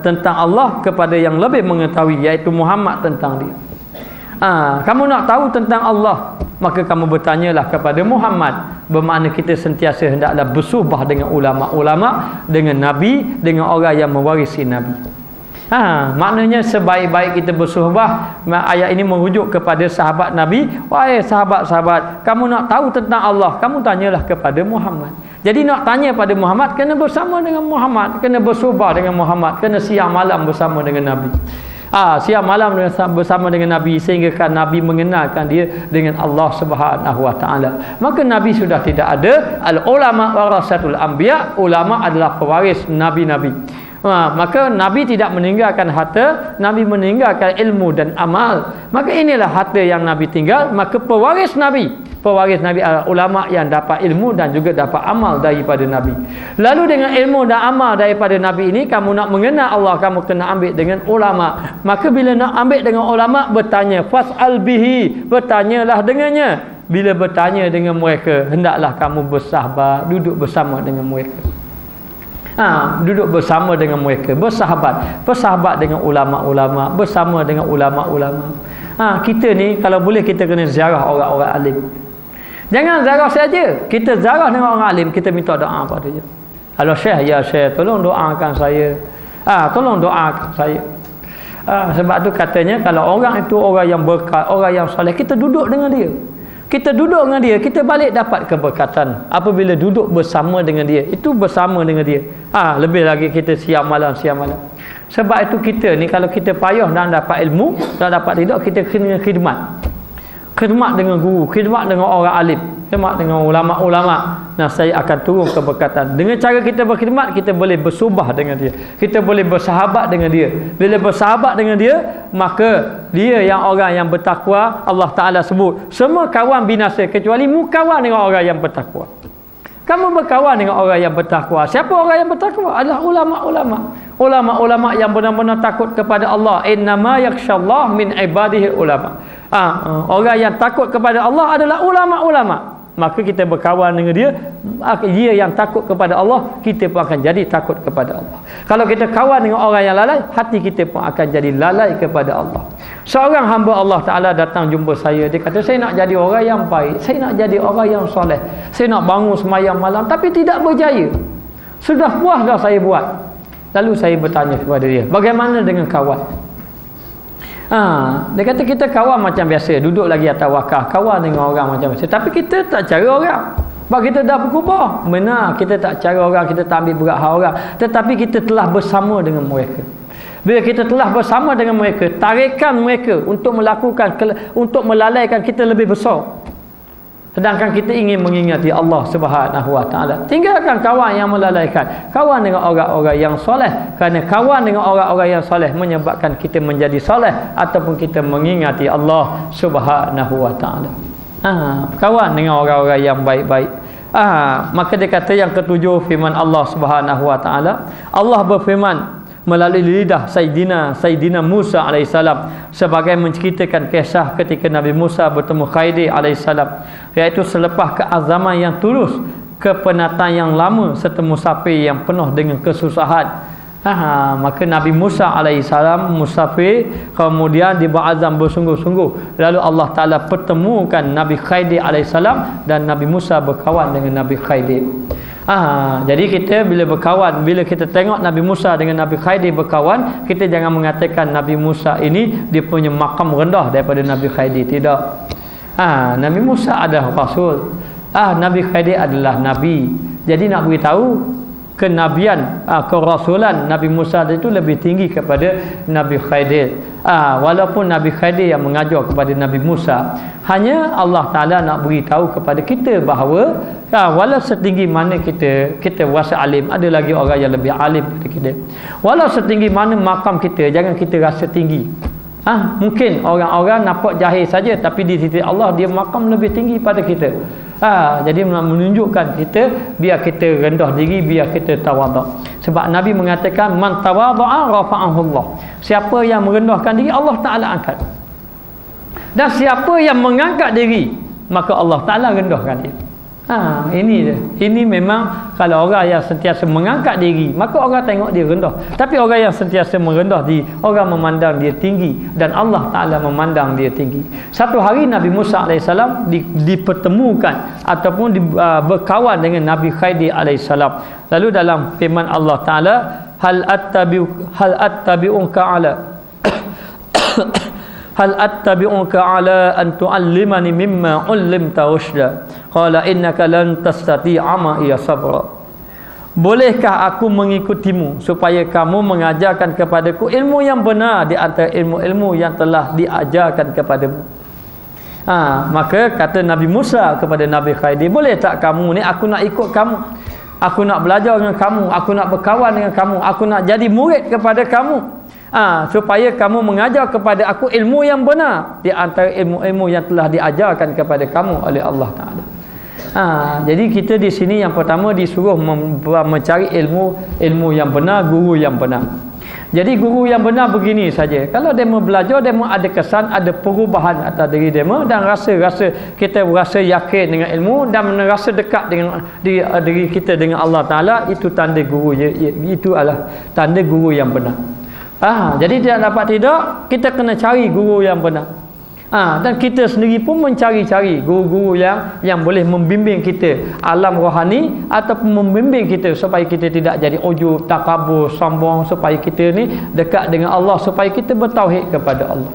tentang Allah kepada yang lebih mengetahui, iaitu Muhammad tentang dia. Kamu nak tahu tentang Allah, maka kamu bertanyalah kepada Muhammad. Bermakna kita sentiasa hendaklah bersuhbah dengan ulama-ulama, dengan Nabi, dengan orang yang mewarisi Nabi. Maknanya sebaik-baik kita bersuhbah. Ayat ini merujuk kepada sahabat Nabi. Wahai sahabat-sahabat, kamu nak tahu tentang Allah, kamu tanyalah kepada Muhammad. Jadi nak tanya pada Muhammad, kena bersama dengan Muhammad, kena bersuhbah dengan Muhammad, kena siang malam bersama dengan Nabi. Siang malam bersama dengan Nabi, sehingga kan Nabi mengenalkan dia dengan Allah Subhanahu Wa Taala. Maka Nabi sudah tidak ada. Al ulama warasatul anbiya, ulama adalah pewaris nabi-nabi. Maka Nabi tidak meninggalkan harta, Nabi meninggalkan ilmu dan amal. Maka inilah harta yang Nabi tinggal. Maka pewaris Nabi adalah ulama yang dapat ilmu dan juga dapat amal daripada Nabi. Lalu dengan ilmu dan amal daripada Nabi ini, kamu nak mengenal Allah, kamu kena ambil dengan ulama. Maka bila nak ambil dengan ulama, bertanya fas'al bihi, bertanyalah dengannya. Bila bertanya dengan mereka, hendaklah kamu bersahabat, duduk bersama dengan mereka. Duduk bersama dengan mereka, bersahabat dengan ulama-ulama, bersama dengan ulama-ulama. Kita ni kalau boleh kita kena ziarah orang-orang alim. Jangan ziarah saja, kita ziarah dengan orang alim, kita minta doa pada dia. Kalau Syekh, ya Syekh, tolong doakan saya. Tolong doakan saya. Sebab tu katanya kalau orang itu orang yang berkat, orang yang soleh, kita duduk dengan dia. Kita duduk dengan dia, kita balik dapat keberkatan apabila duduk bersama dengan dia. Itu bersama dengan dia. Lebih lagi kita siang malam. Sebab itu kita ni kalau kita payah dan dapat ilmu, dan dapat tidak, kita kena khidmat. Khidmat dengan guru, khidmat dengan orang alim, khidmat dengan ulama-ulama. Saya akan turun keberkatan. Dengan cara kita berkhidmat, kita boleh bersubah dengan dia. Kita boleh bersahabat dengan dia. Bila bersahabat dengan dia, maka dia yang orang yang bertakwa. Allah Ta'ala sebut semua kawan binasa kecuali mu kawan dengan orang yang bertakwa. Kamu berkawan dengan orang yang bertakwa. Siapa orang yang bertakwa? Adalah ulama-ulama. Ulama-ulama yang benar-benar takut kepada Allah. Innama yakhshallah min ibadihi ulama. Orang yang takut kepada Allah adalah ulama-ulama. Maka kita berkawan dengan dia, dia yang takut kepada Allah, kita pun akan jadi takut kepada Allah. Kalau kita kawan dengan orang yang lalai, hati kita pun akan jadi lalai kepada Allah. Seorang hamba Allah Ta'ala datang jumpa saya, dia kata, saya nak jadi orang yang baik, saya nak jadi orang yang soleh, saya nak bangun semayang malam, tapi tidak berjaya. Sudah puas dah saya buat. Lalu saya bertanya kepada dia, bagaimana dengan kawan? Dia kata kita kawan macam biasa, duduk lagi atas wakaf, kawan dengan orang macam biasa, tapi kita tak cara orang. Sebab kita dah berubah. Benar, kita tak cara orang, kita tak ambil berat hal orang, tetapi kita telah bersama dengan mereka. Bila kita telah bersama dengan mereka, tarikan mereka untuk melakukan, untuk melalaikan kita lebih besar. Sedangkan kita ingin mengingati Allah Subhanahu Wa Taala. Tinggalkan kawan yang melalaikan. Kawan dengan orang-orang yang soleh. Kerana kawan dengan orang-orang yang soleh menyebabkan kita menjadi soleh ataupun kita mengingati Allah Subhanahu Wa Taala. Kawan dengan orang-orang yang baik-baik. Maka dia kata yang ketujuh, firman Allah Subhanahu Wa Taala. Allah berfirman melalui lidah Sayyidina Musa alaihissalam sebagai menceritakan kisah ketika Nabi Musa bertemu Khidir alaihissalam, iaitu selepas keazaman yang tulus, kepenatan yang lama serta musafir yang penuh dengan kesusahan. Maka Nabi Musa alaihissalam musafir, kemudian dia berazam bersungguh-sungguh, lalu Allah Ta'ala pertemukan Nabi Khidir alaihissalam dan Nabi Musa berkawan dengan Nabi Khidir. Jadi kita bila berkawan, bila kita tengok Nabi Musa dengan Nabi Khidir berkawan, kita jangan mengatakan Nabi Musa ini dia punya makam rendah daripada Nabi Khidir. Tidak. Nabi Musa adalah Rasul. Nabi Khidir adalah Nabi. Jadi nak beritahu kenabian, kerasulan Nabi Musa itu lebih tinggi kepada Nabi Khidir. Walaupun Nabi Khidir yang mengajar kepada Nabi Musa, hanya Allah Ta'ala nak beritahu kepada kita bahawa walau setinggi mana kita rasa alim, ada lagi orang yang lebih alim daripada kita. Walau setinggi mana makam kita, jangan kita rasa tinggi. Mungkin orang-orang nampak jahil saja, tapi di sisi Allah dia makam lebih tinggi pada kita. Jadi menunjukkan kita, biar kita rendah diri, biar kita tawaduk. Sebab Nabi mengatakan man tawadha'a rafa'ahu Allah. Siapa yang merendahkan diri, Allah Taala angkat. Dan siapa yang mengangkat diri, maka Allah Taala rendahkan dia. Ini dia. Ini memang kalau orang yang sentiasa mengangkat diri, maka orang tengok dia rendah. Tapi orang yang sentiasa merendah diri, orang memandang dia tinggi, dan Allah Taala memandang dia tinggi. Satu hari Nabi Musa AS dipertemukan ataupun berkawan dengan Nabi Khidir AS. Lalu dalam firman Allah Taala, hal attabi'uka ala hal attabi'uka ala an tu'allimani mimma 'ullimta rusyda qala innaka lan tastati'a ma'iya sabra. Bolehkah aku mengikutimu supaya kamu mengajarkan kepadaku ilmu yang benar di antara ilmu-ilmu yang telah diajarkan kepadamu? Maka kata Nabi Musa kepada Nabi Khidir, boleh tak kamu ni, aku nak ikut kamu, aku nak belajar dengan kamu, aku nak berkawan dengan kamu, aku nak jadi murid kepada kamu, supaya kamu mengajar kepada aku ilmu yang benar di antara ilmu-ilmu yang telah diajarkan kepada kamu oleh Allah Taala. Jadi kita di sini yang pertama disuruh mencari ilmu yang benar, guru yang benar. Jadi guru yang benar begini saja. Kalau demo belajar, demo ada kesan, ada perubahan atas diri demo, dan rasa kita rasa yakin dengan ilmu dan merasa dekat dengan diri kita dengan Allah Taala, itu tanda guru, itu adalah tanda guru yang benar. Jadi tidak dapat tidak, kita kena cari guru yang benar. Dan kita sendiri pun mencari-cari guru-guru yang boleh membimbing kita alam rohani, ataupun membimbing kita supaya kita tidak jadi ujub, takabur, sombong, supaya kita ni dekat dengan Allah, supaya kita bertauhid kepada Allah.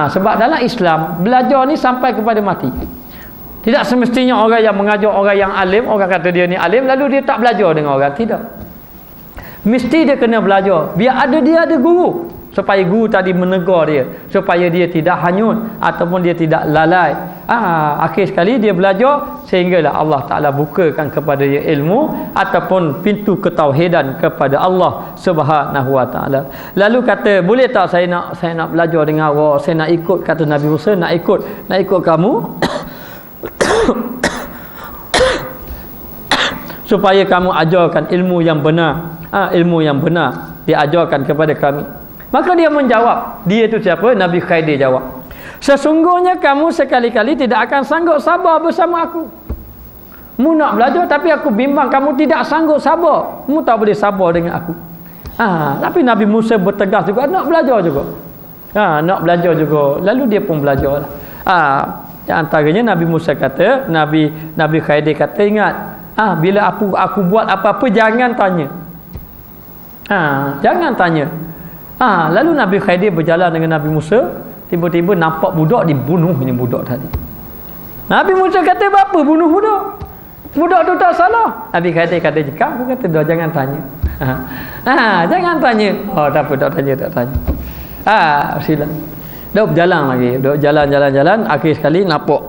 Sebab dalam Islam belajar ni sampai kepada mati. Tidak semestinya orang yang mengajar orang yang alim, orang kata dia ni alim, lalu dia tak belajar dengan orang. Tidak. Mesti dia kena belajar. Biar dia ada guru, supaya guru tadi menegur dia, supaya dia tidak hanyut ataupun dia tidak lalai. Akhir sekali dia belajar sehinggalah Allah Taala bukakan kepada dia ilmu ataupun pintu ketauhidan kepada Allah Subhanahu Wa Taala. Lalu kata, boleh tak saya nak belajar dengan awak, saya nak ikut, kata Nabi Musa, nak ikut kamu supaya kamu ajarkan ilmu yang benar. Ilmu yang benar diajarkan kepada kami. Maka dia menjawab. Dia itu siapa? Nabi Khidir jawab, sesungguhnya kamu sekali-kali tidak akan sanggup sabar bersama aku. Mu nak belajar, tapi aku bimbang kamu tidak sanggup sabar. Mu tak boleh sabar dengan aku. Tapi Nabi Musa bertegas juga, nak belajar juga. Nak belajar juga. Lalu dia pun belajar. Antaranya Nabi Musa kata, Nabi Khidir kata, ingat, bila aku buat apa-apa jangan tanya. Jangan tanya. Lalu Nabi Khidir berjalan dengan Nabi Musa, tiba-tiba nampak budak dibunuh ni budak tadi. Nabi Musa kata, apa bunuh budak? Budak tu tak salah. Nabi Khidir kata, kamu kata dah jangan tanya. Jangan tanya. Tak apa, tak tanya. Sila. Dah berjalan lagi. Dah jalan. Akhir sekali nampak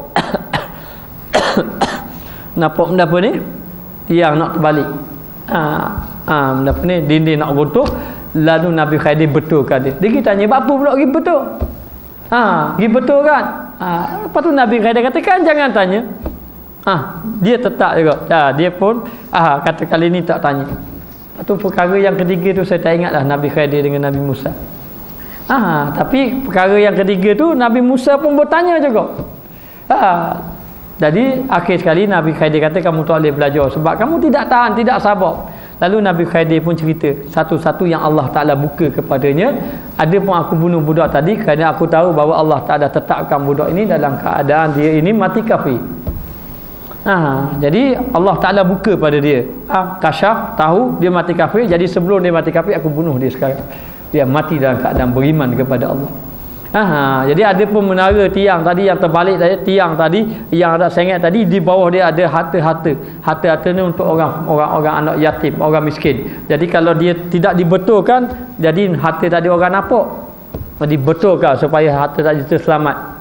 nampak benda apa ni? Tiang nak terbalik. Benda apa ni? Dinding nak runtuh. Lalu Nabi Khidir betulkan dia. Dia tanya, apa pula pergi betul? Pergi betul kan? Lepas tu Nabi Khidir kata, kan jangan tanya. Dia tetap juga. Dia pun kata kali ni tak tanya. Itu perkara yang ketiga tu saya tak ingat lah Nabi Khidir dengan Nabi Musa. Tapi perkara yang ketiga tu Nabi Musa pun bertanya juga. Jadi akhir sekali Nabi Khidir kata, kamu tak boleh belajar sebab kamu tidak tahan, tidak sabar. Lalu Nabi Khidir pun cerita satu-satu yang Allah Ta'ala buka kepadanya. Ada pun aku bunuh budak tadi kerana aku tahu bahawa Allah Ta'ala tetapkan budak ini dalam keadaan dia ini mati kafir. Jadi Allah Ta'ala buka pada dia, kasyaf, tahu dia mati kafir. Jadi sebelum dia mati kafir, aku bunuh dia sekarang. Dia mati dalam keadaan beriman kepada Allah. Jadi ada pun menara tiang tadi yang terbalik tadi, tiang tadi yang ada sengit tadi, di bawah dia ada harta ni untuk orang anak yatim, orang miskin. Jadi kalau dia tidak dibetulkan, jadi harta tadi orang nampak, dibetulkan supaya harta tadi terselamat.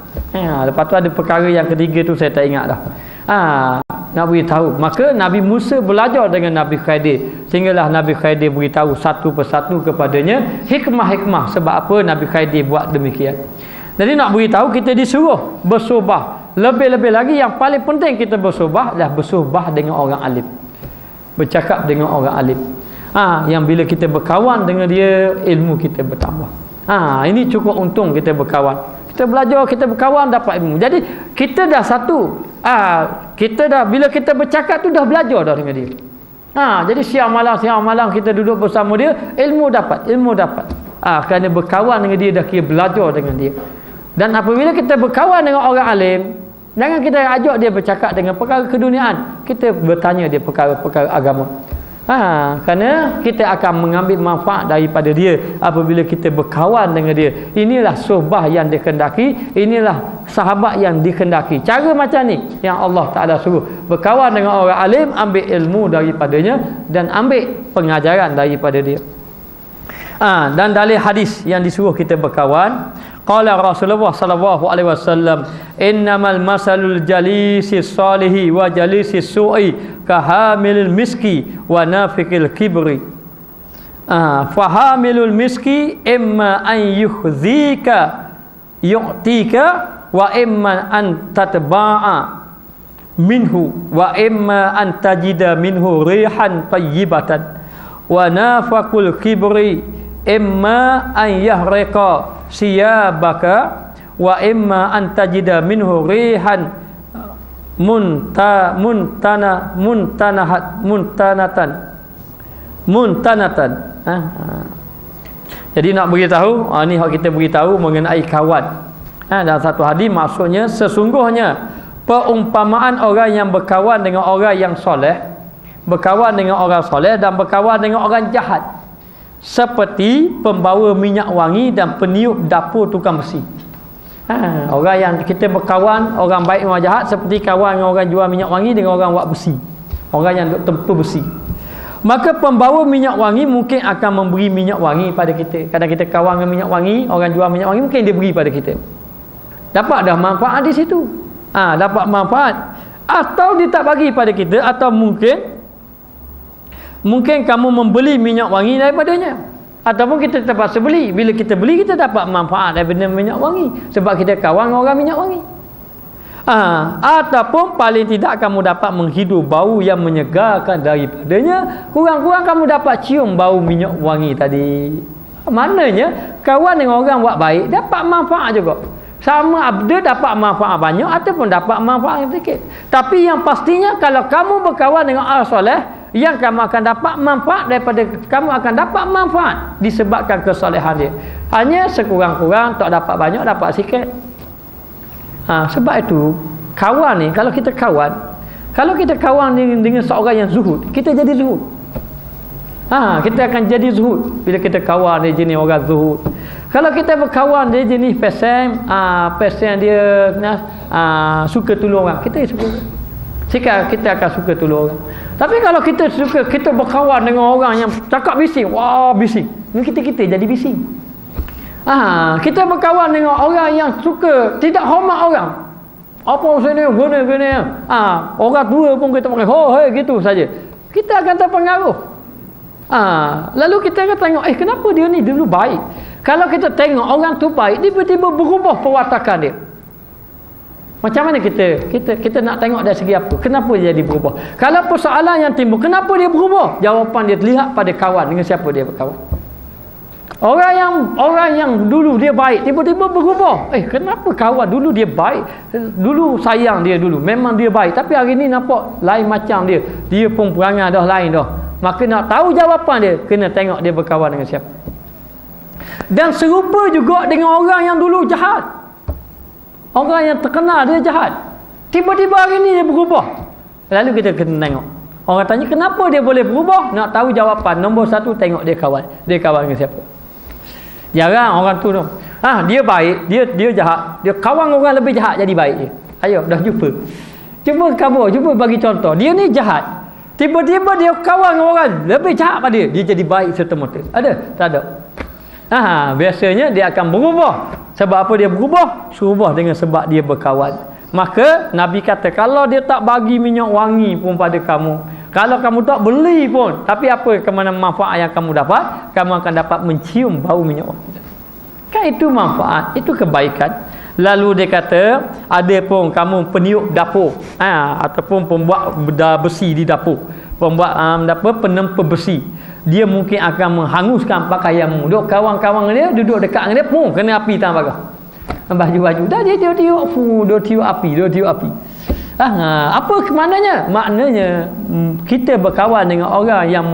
Lepas tu ada perkara yang ketiga tu saya tak ingat dah. Nak beritahu. Maka Nabi Musa belajar dengan Nabi Khidir, sehinggalah Nabi Khidir beritahu satu persatu kepadanya hikmah-hikmah sebab apa Nabi Khidir buat demikian. Jadi nak beritahu, kita disuruh bersuhbah. Lebih-lebih lagi yang paling penting kita bersuhbah adalah bersuhbah dengan orang alim, bercakap dengan orang alim. Yang bila kita berkawan dengan dia, ilmu kita bertambah. Ini cukup untung kita berkawan. Kita belajar, kita berkawan, dapat ilmu. Jadi kita dah satu. Kita dah, bila kita bercakap tu dah belajar dah dengan dia. Jadi siang malam kita duduk bersama dia, ilmu dapat. Kerana berkawan dengan dia dah kira belajar dengan dia. Dan apabila kita berkawan dengan orang alim, jangan kita ajak dia bercakap dengan perkara keduniaan. Kita bertanya dia perkara-perkara agama. Kerana kita akan mengambil manfaat daripada dia apabila kita berkawan dengan dia. Inilah suhbah yang dikehendaki, inilah sahabat yang dikehendaki. Cara macam ni yang Allah Ta'ala suruh. Berkawan dengan orang alim, ambil ilmu daripadanya dan ambil pengajaran daripada dia. Dan dalil hadis yang disuruh kita berkawan, qala Rasulullah sallallahu alaihi wasallam, innamal masalul jalisi salihi wa jalisi su'i kahamilil miski wa nafiqil kibri. Fahamilul miski imma an yukhzika yu'tika wa imma an tatba'a minhu wa imma an tajida minhu rihan tayyibatan wa nafaqul kibri imma an yahriqa siyabaka wa imma an tajida minhu rihan muntanatan. Jadi nak beritahu, ni hak kita beritahu mengenai kawan. Dalam satu hadis maksudnya sesungguhnya peumpamaan orang yang berkawan dengan orang yang soleh, berkawan dengan orang soleh dan berkawan dengan orang jahat, seperti pembawa minyak wangi dan peniup dapur tukang besi. Orang yang kita berkawan, orang baik dengan orang jahat, seperti kawan dengan orang jual minyak wangi dengan orang buat besi, orang yang tempur besi. Maka pembawa minyak wangi mungkin akan memberi minyak wangi pada kita. Kadang kita kawan dengan minyak wangi, orang jual minyak wangi, mungkin dia beri pada kita. Dapat dah manfaat di situ. Dapat manfaat. Atau dia tak bagi pada kita, atau mungkin kamu membeli minyak wangi daripadanya, ataupun kita terpaksa beli. Bila kita beli, kita dapat manfaat daripada minyak wangi sebab kita kawan dengan orang minyak wangi. Ataupun paling tidak kamu dapat menghidu bau yang menyegarkan daripadanya. Kurang-kurang kamu dapat cium bau minyak wangi tadi. Maknanya kawan dengan orang buat baik dapat manfaat juga. Sama dia dapat manfaat banyak ataupun dapat manfaat sedikit. Tapi yang pastinya kalau kamu berkawan dengan orang soleh, yang kamu akan dapat manfaat daripada, kamu akan dapat manfaat disebabkan kesolehan dia. Hanya sekurang-kurang, tak dapat banyak, dapat sikit. Sebab itu kawan ni, kalau kita kawan dengan seorang yang zuhud, kita jadi zuhud. Kita akan jadi zuhud bila kita kawan dia jenis orang zuhud. Kalau kita berkawan dia jenis pesen dia suka tolong orang, kita akan suka tolong orang. Tapi kalau kita berkawan dengan orang yang cakap bising, bising, ni kita jadi bising. Kita berkawan dengan orang yang suka tidak hormat orang. Apa sini guna. Orang tua pun kita pakai gitu saja. Kita akan terpengaruh. Lalu kita akan tengok, kenapa dia ni dulu baik. Kalau kita tengok orang tu baik, tiba-tiba berubah perwatakan dia. Macam mana kita nak tengok dari segi apa? Kenapa dia jadi berubah? Kalau persoalan yang timbul, kenapa dia berubah? Jawapan dia terlihat pada kawan, dengan siapa dia berkawan. Orang yang dulu dia baik, tiba-tiba berubah. Kenapa kawan dulu dia baik? Dulu sayang dia dulu, memang dia baik. Tapi hari ni nampak lain macam dia. Dia pun perangai dah lain dah. Maka nak tahu jawapan dia, kena tengok dia berkawan dengan siapa. Dan serupa juga dengan orang yang dulu jahat. Orang yang terkenal dia jahat, tiba-tiba hari ni dia berubah. Lalu kita kena tengok. Orang tanya kenapa dia boleh berubah, nak tahu jawapan. Nombor satu, tengok dia kawan dengan siapa. Jarang orang tu dia baik, dia jahat, dia kawan orang lebih jahat jadi baik je. Ayo dah jumpa. Cuba bagi contoh. Dia ni jahat, tiba-tiba dia kawan dengan orang lebih jahat pada dia jadi baik serta-merta. Ada? Tak ada. Biasanya dia akan berubah. Sebab apa dia berubah? Serubah dengan sebab dia berkawan. Maka Nabi kata, kalau dia tak bagi minyak wangi pun pada kamu, kalau kamu tak beli pun, tapi apa kemana manfaat yang kamu dapat? Kamu akan dapat mencium bau minyak wangi. Kan itu manfaat, itu kebaikan. Lalu dia kata, ada pun kamu peniup dapur, ataupun pembuat besi di dapur, pembuat penempur besi. dia mungkin akan menghanguskan pakaianmu. Duk kawan-kawan dia duduk dekat dengan dia, kena api tang bakar. Baju-baju dah dia tiup api. Apa maknanya? Maknanya kita berkawan dengan orang yang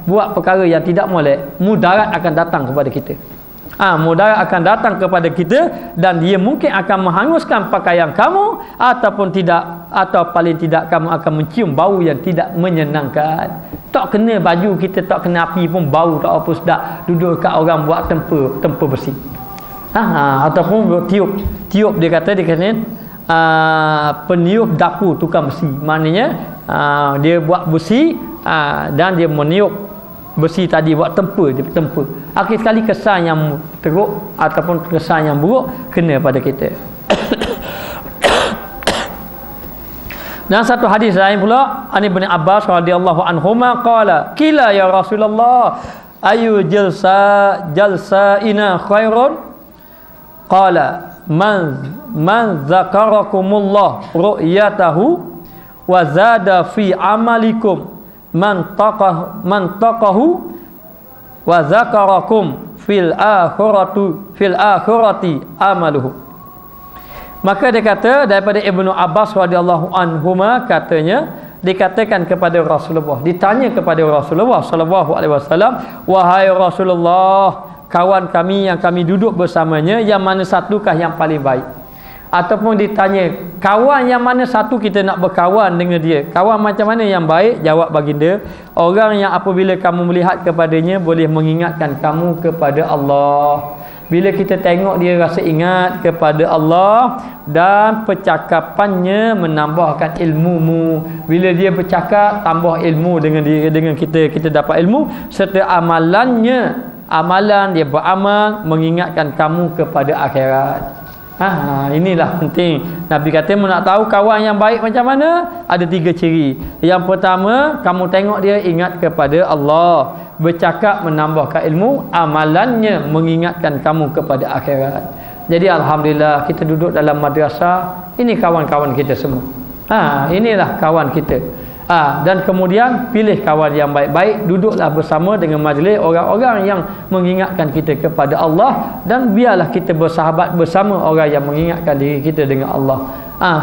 buat perkara yang tidak molek, mudarat akan datang kepada kita. Mudarat akan datang kepada kita, dan dia mungkin akan menghanguskan pakaian kamu, ataupun tidak, atau paling tidak kamu akan mencium bau yang tidak menyenangkan. Tak kena baju kita, tak kena api pun bau tak apa sedap. Duduk kat orang buat tempa besi. Ataupun tiup dia kata dia kena peniup dapur tukang besi. Maknanya dia buat besi dan dia meniup besi tadi buat tempa. Akhir sekali kesan yang teruk ataupun kesan yang buruk kena pada kita. Dan satu hadis lain pula, An Ibn Abbas radhiyallahu anhuma qala qila ya Rasulullah ayu jalsaina khairun qala man zakarakumullah ru'yatahu wa zada fi amalikum man taqahu wa zakarakum fil akhirati amaluhu. Maka dia kata daripada Ibnu Abbas radhiyallahu anhuma, katanya dikatakan kepada Rasulullah, ditanya kepada Rasulullah sallallahu alaihi wasallam, wahai Rasulullah, kawan kami yang kami duduk bersamanya, yang mana satukah yang paling baik? Ataupun ditanya, kawan yang mana satu kita nak berkawan dengan dia, kawan macam mana yang baik? Jawab baginda, orang yang apabila kamu melihat kepadanya boleh mengingatkan kamu kepada Allah. Bila kita tengok dia rasa ingat kepada Allah, dan percakapannya menambahkan ilmumu. Bila dia bercakap, tambah ilmu dengan dia, dengan kita dapat ilmu. Serta amalan dia beramal mengingatkan kamu kepada akhirat. Inilah penting. Nabi kata, nak tahu kawan yang baik macam mana? Ada 3 ciri. Yang pertama, kamu tengok dia ingat kepada Allah, bercakap menambahkan ilmu, amalannya mengingatkan kamu kepada akhirat. Jadi alhamdulillah kita duduk dalam madrasah, ini kawan-kawan kita semua. Inilah kawan kita. Dan kemudian pilih kawan yang baik-baik, duduklah bersama dengan majlis orang-orang yang mengingatkan kita kepada Allah, dan biarlah kita bersahabat bersama orang yang mengingatkan diri kita dengan Allah,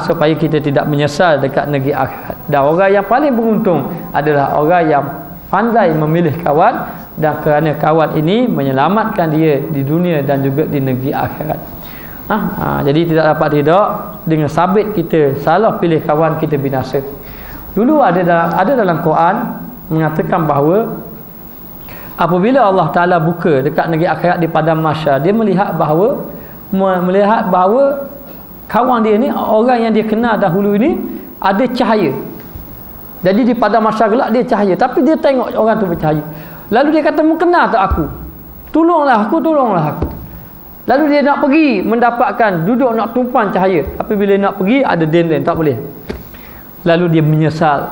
supaya kita tidak menyesal dekat negeri akhirat. Dan orang yang paling beruntung adalah orang yang pandai memilih kawan, dan kerana kawan ini menyelamatkan dia di dunia dan juga di negeri akhirat. Jadi tidak dapat tidak dengan sabit kita salah pilih kawan, kita binasa. Dulu ada dalam Quran mengatakan bahawa apabila Allah Ta'ala buka dekat negeri akhirat di padang mahsyar, dia melihat bahawa kawan dia ni, orang yang dia kenal dahulu ini, ada cahaya. Jadi di padang mahsyar gelap, dia cahaya, tapi dia tengok orang tu bercahaya. Lalu dia kata, "Mu kenal tak aku? Tolonglah aku." Lalu dia nak pergi mendapatkan, duduk nak tumpang cahaya, tapi bila nak pergi ada den-den, tak boleh. Lalu dia menyesal.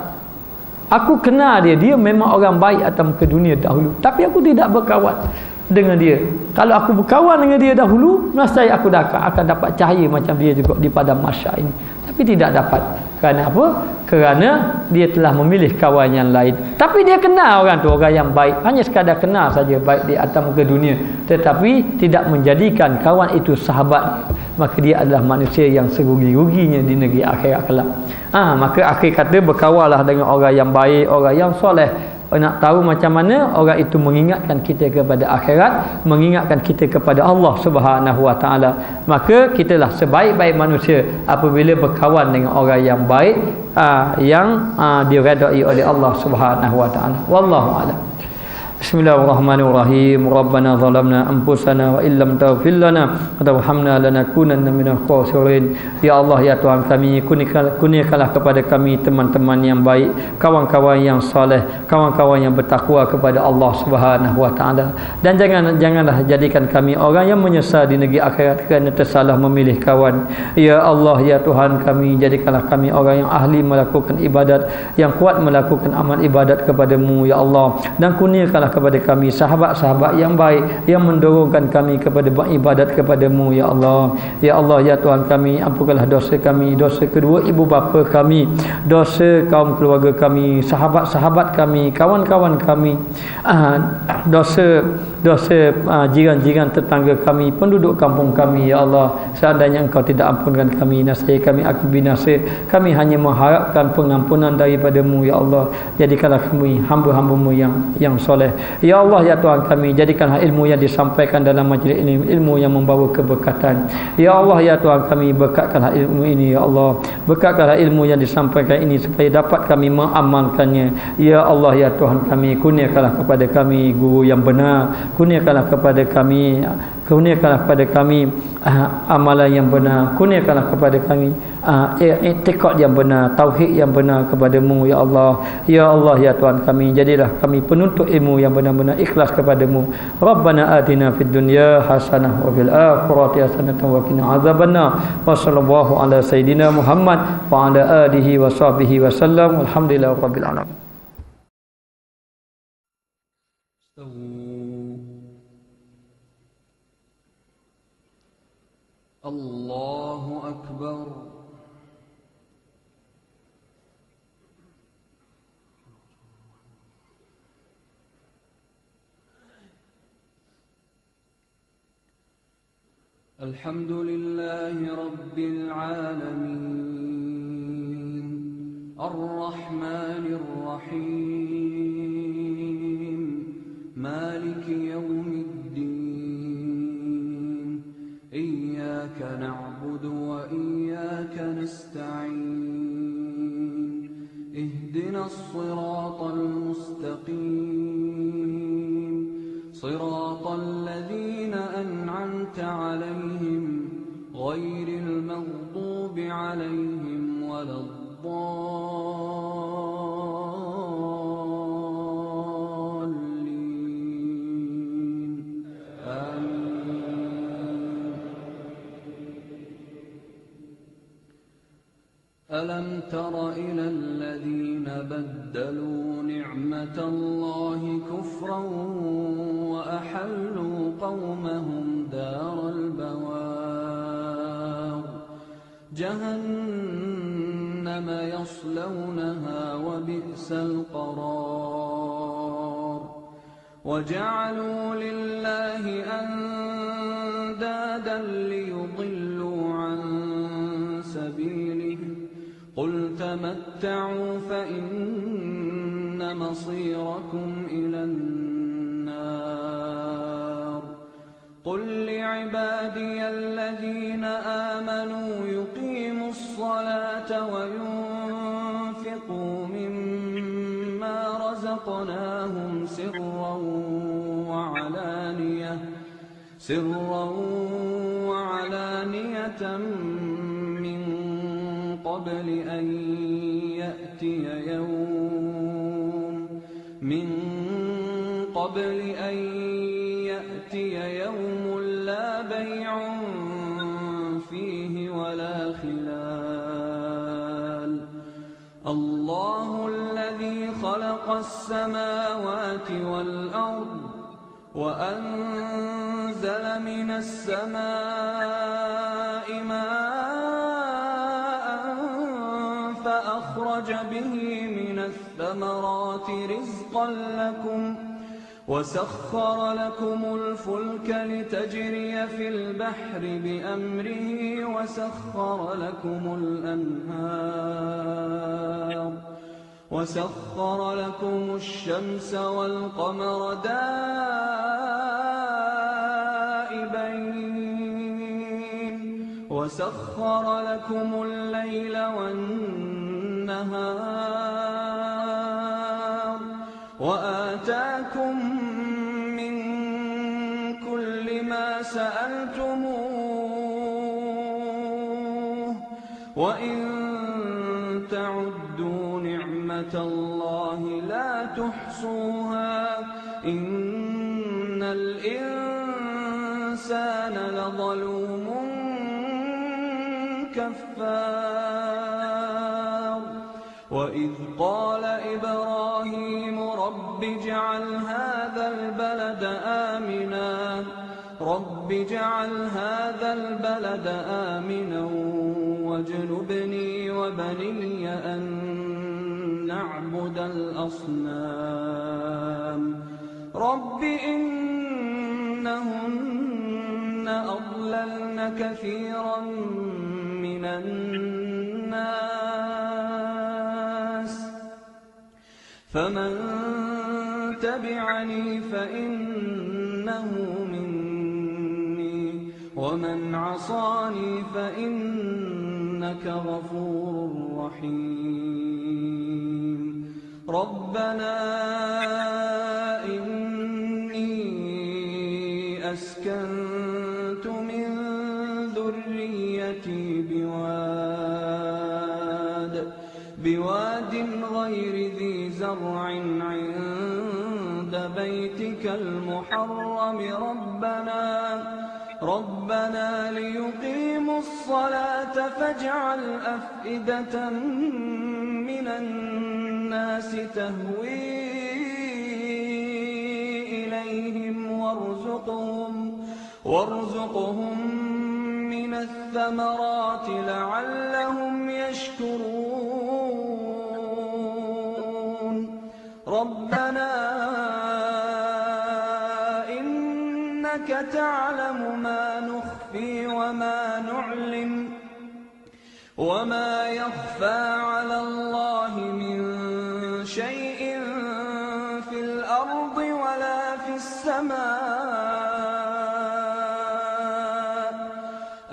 Aku kenal dia memang orang baik atas muka dunia dahulu, tapi aku tidak berkawan dengan dia. Kalau aku berkawan dengan dia dahulu, nescaya aku akan dapat cahaya macam dia juga di padang mahsyar ini. Tapi tidak dapat. Kerana apa? Kerana dia telah memilih kawan yang lain. Tapi dia kenal orang tu, orang yang baik. Hanya sekadar kenal saja baik di atas muka dunia, tetapi tidak menjadikan kawan itu sahabat. Maka dia adalah manusia yang serugi-ruginya di negeri akhirat kelak. Maka akhir kata, berkawalah dengan orang yang baik, orang yang soleh. Nak tahu macam mana orang itu mengingatkan kita kepada akhirat, mengingatkan kita kepada Allah Subhanahu Wa Taala. Maka kitalah sebaik-baik manusia apabila berkawan dengan orang yang baik, yang diredai oleh Allah Subhanahu Wa Taala. Wallahu a'lam. Bismillahirrahmanirrahim. Rabbana zalamna anfusana wa illam taghfir lana wa tarhamna lanakunanna minal khasirin. Ya Allah, ya Tuhan kami, kurniakanlah kepada kami teman-teman yang baik, kawan-kawan yang soleh, kawan-kawan yang bertakwa kepada Allah Subhanahu Wa Taala. Dan janganlah jadikan kami orang yang menyesal di negeri akhirat kerana tersalah memilih kawan. Ya Allah, ya Tuhan kami, jadikanlah kami orang yang ahli melakukan ibadat, yang kuat melakukan amal ibadat kepadamu ya Allah, dan kurniakanlah kepada kami sahabat-sahabat yang baik yang mendorongkan kami kepada beribadat kepada-Mu ya Allah. Ya Allah ya Tuhan kami, ampunkanlah dosa kami, dosa kedua ibu bapa kami, dosa kaum keluarga kami, sahabat-sahabat kami, kawan-kawan kami, dosa jiran-jiran tetangga kami, penduduk kampung kami ya Allah. Seandainya Engkau tidak ampunkan kami, nasib kami akan binasa. Kami hanya mengharapkan pengampunan daripada-Mu ya Allah. Jadikanlah kami hamba-hamba-Mu yang soleh ya Allah ya Tuhan kami. Jadikanlah ilmu yang disampaikan dalam majlis ini ilmu yang membawa keberkatan ya Allah ya Tuhan kami. Berkatkanlah ilmu ini ya Allah, berkatkanlah ilmu yang disampaikan ini supaya dapat kami mengamalkannya ya Allah ya Tuhan kami. Kurniakanlah kepada kami guru yang benar, kurniakanlah kepada kami amalan yang benar, kurniakanlah kepada kami i'tiqad yang benar, tauhid yang benar kepada-Mu ya Allah. Ya Allah ya Tuhan kami, jadilah kami penuntut ilmu yang benar-benar ikhlas kepada-Mu. Rabbana atina fid dunya hasanah wa fil akhirati hasanah wa qina azabannar. Wa sallallahu ala sayidina Muhammad wa ala alihi wa sahbihi wa sallam. Alhamdulillah rabbil alamin. Allahu akbar. Alhamdulillahi rabbil alamin, ar-rahmanir rahim, maliki yawmiddin, iyyaka na'budu wa iyyaka nasta'in, ihdinas siratal mustaqim, siratal ladzina an'amta 'alaihim ghairil maghdubi 'alaihim waladdallin. Amin. Alam tara ilal ladzina baddalu ni'matallahi kufran wa ahallu qawmahum daral bawar jahannama yaslawnaha wa bi'sal qarar wa ja'alu lillahi andadan liyudillu an sabilihi qul tamatta'u fa inna masirakum ilan nar qul li'ibadiyal ladzina amanu yuqimus salata wa yunfiqu mimma razaqnahum sirran wa alaniyatan min قبل أن يأتي يوم لا بيع فيه ولا خلال الله الذي خلق السماوات والأرض وأنزل من السماء ماء فأخرج به من الثمرات رزقا لكم وسخر لكم الفلك لتجري في البحر بأمره وسخر لكم الشمس والقمر دائبين وسخر لكم الليل والنهار وآتاكم من كل ما سألتموه وإن تعدوا نعمة الله لا تحصوها إن الإنسان لظلوم كفار وإذ قال إبراهيم رب اجعل هذا البلد آمنا واجنبني وبني أن نعبد الأصنام رب إنهن أضللن كثيرا من الناس فمن تبعني فإنه مني ومن عصاني فإنك غفور رحيم ربنا إني أسكنت من ذريتي بواد غير ذي زرع عند بيتك المحرم ربنا ليقيموا الصلاة فاجعل أفئدة من الناس تهوي إليهم وارزقهم من الثمرات لعلهم يشكرون ربنا إنك تعلم ما نخفي وما نعلن وما يخفى على الله من شيء في الأرض ولا في السماء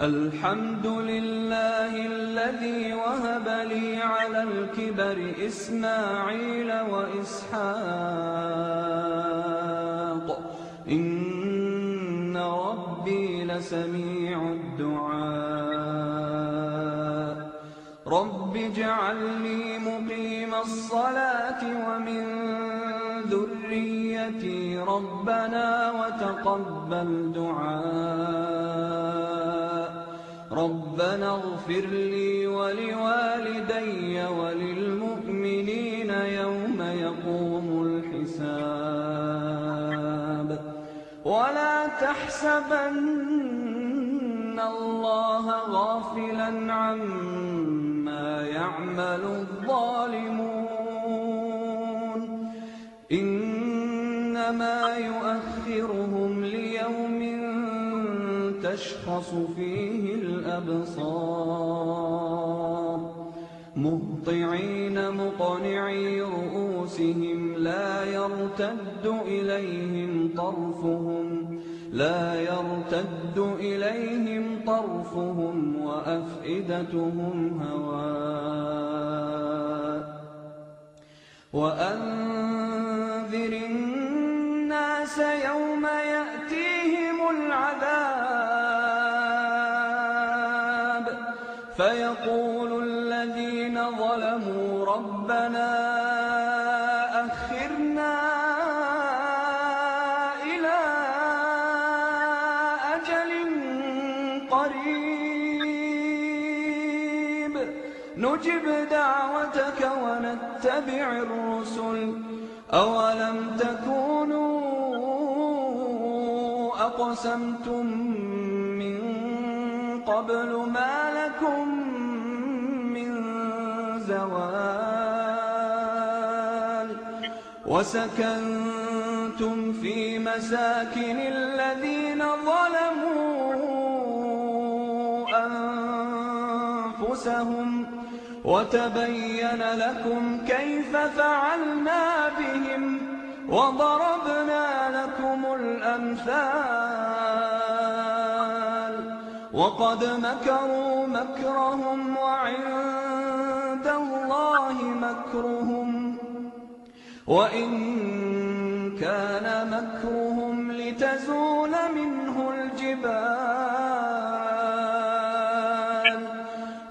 الحمد لله الذي وهب لي على الكبر إسماعيل وإسحاق إن ربي لسميع الدعاء رب اجعلني مقيم الصلاة ومن ذريتي ربنا وتقبل دعاء ربنا اغفر لي ولوالدي وللمؤمنين يوم يقوم الحساب ولا تحسبن الله غافلا عما يعمل الظالمون إنما يؤخرهم ليوم تشخص فيه الأبصار مهطعين مقنعي رؤوسهم لا يرتد إليهم طرفهم وأفئدتهم هواء وأنذر الناس يوم يأتيهم العذاب فيقول الذين ظلموا ربنا أخرنا إلى أجل قريب نجب دعوتك ونتبع الرسل أولم تكونوا أقسمتم من قبل ما لكم من زوال وسكنتم في مساكن الذين ظلموا أنفسهم وتبين لكم كيف فعلنا بهم وضربنا لكم الأمثال وقد مكروا مكرهم وعند الله مكرهم وإن كان مكرهم لتزول منه الجبال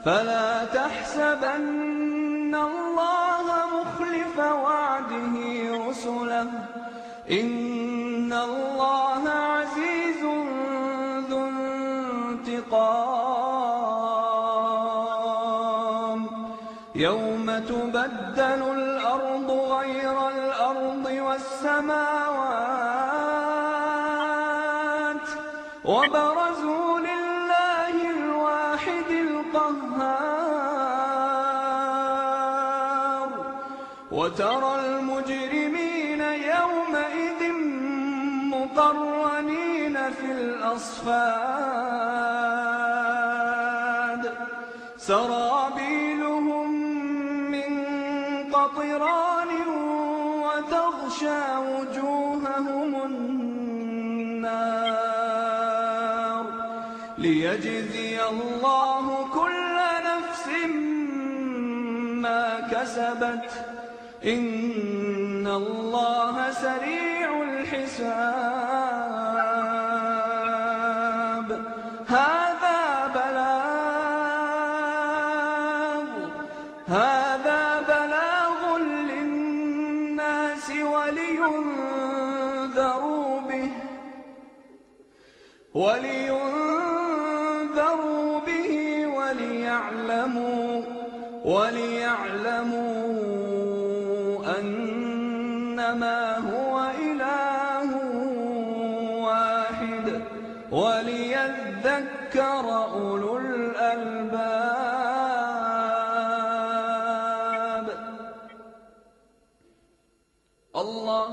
فلا تحسبن الله مخلف وعده رسله إن الله عزيز ذو انتقام يوم تبدل الأرض غير الأرض والسماوات وبرزوا لله الواحد القهار وترى المجرمين يومئذ مقرنين في الأصفاد سرابيلهم من قطران وتغشى وجوههم النار ليجزي الله كل نفس ما كسبت إن الله سريع الحساب هذا بلاغ للناس ولينذروا به وليعلموا أنما هو إله واحد وليذكر أولو الألباب. الله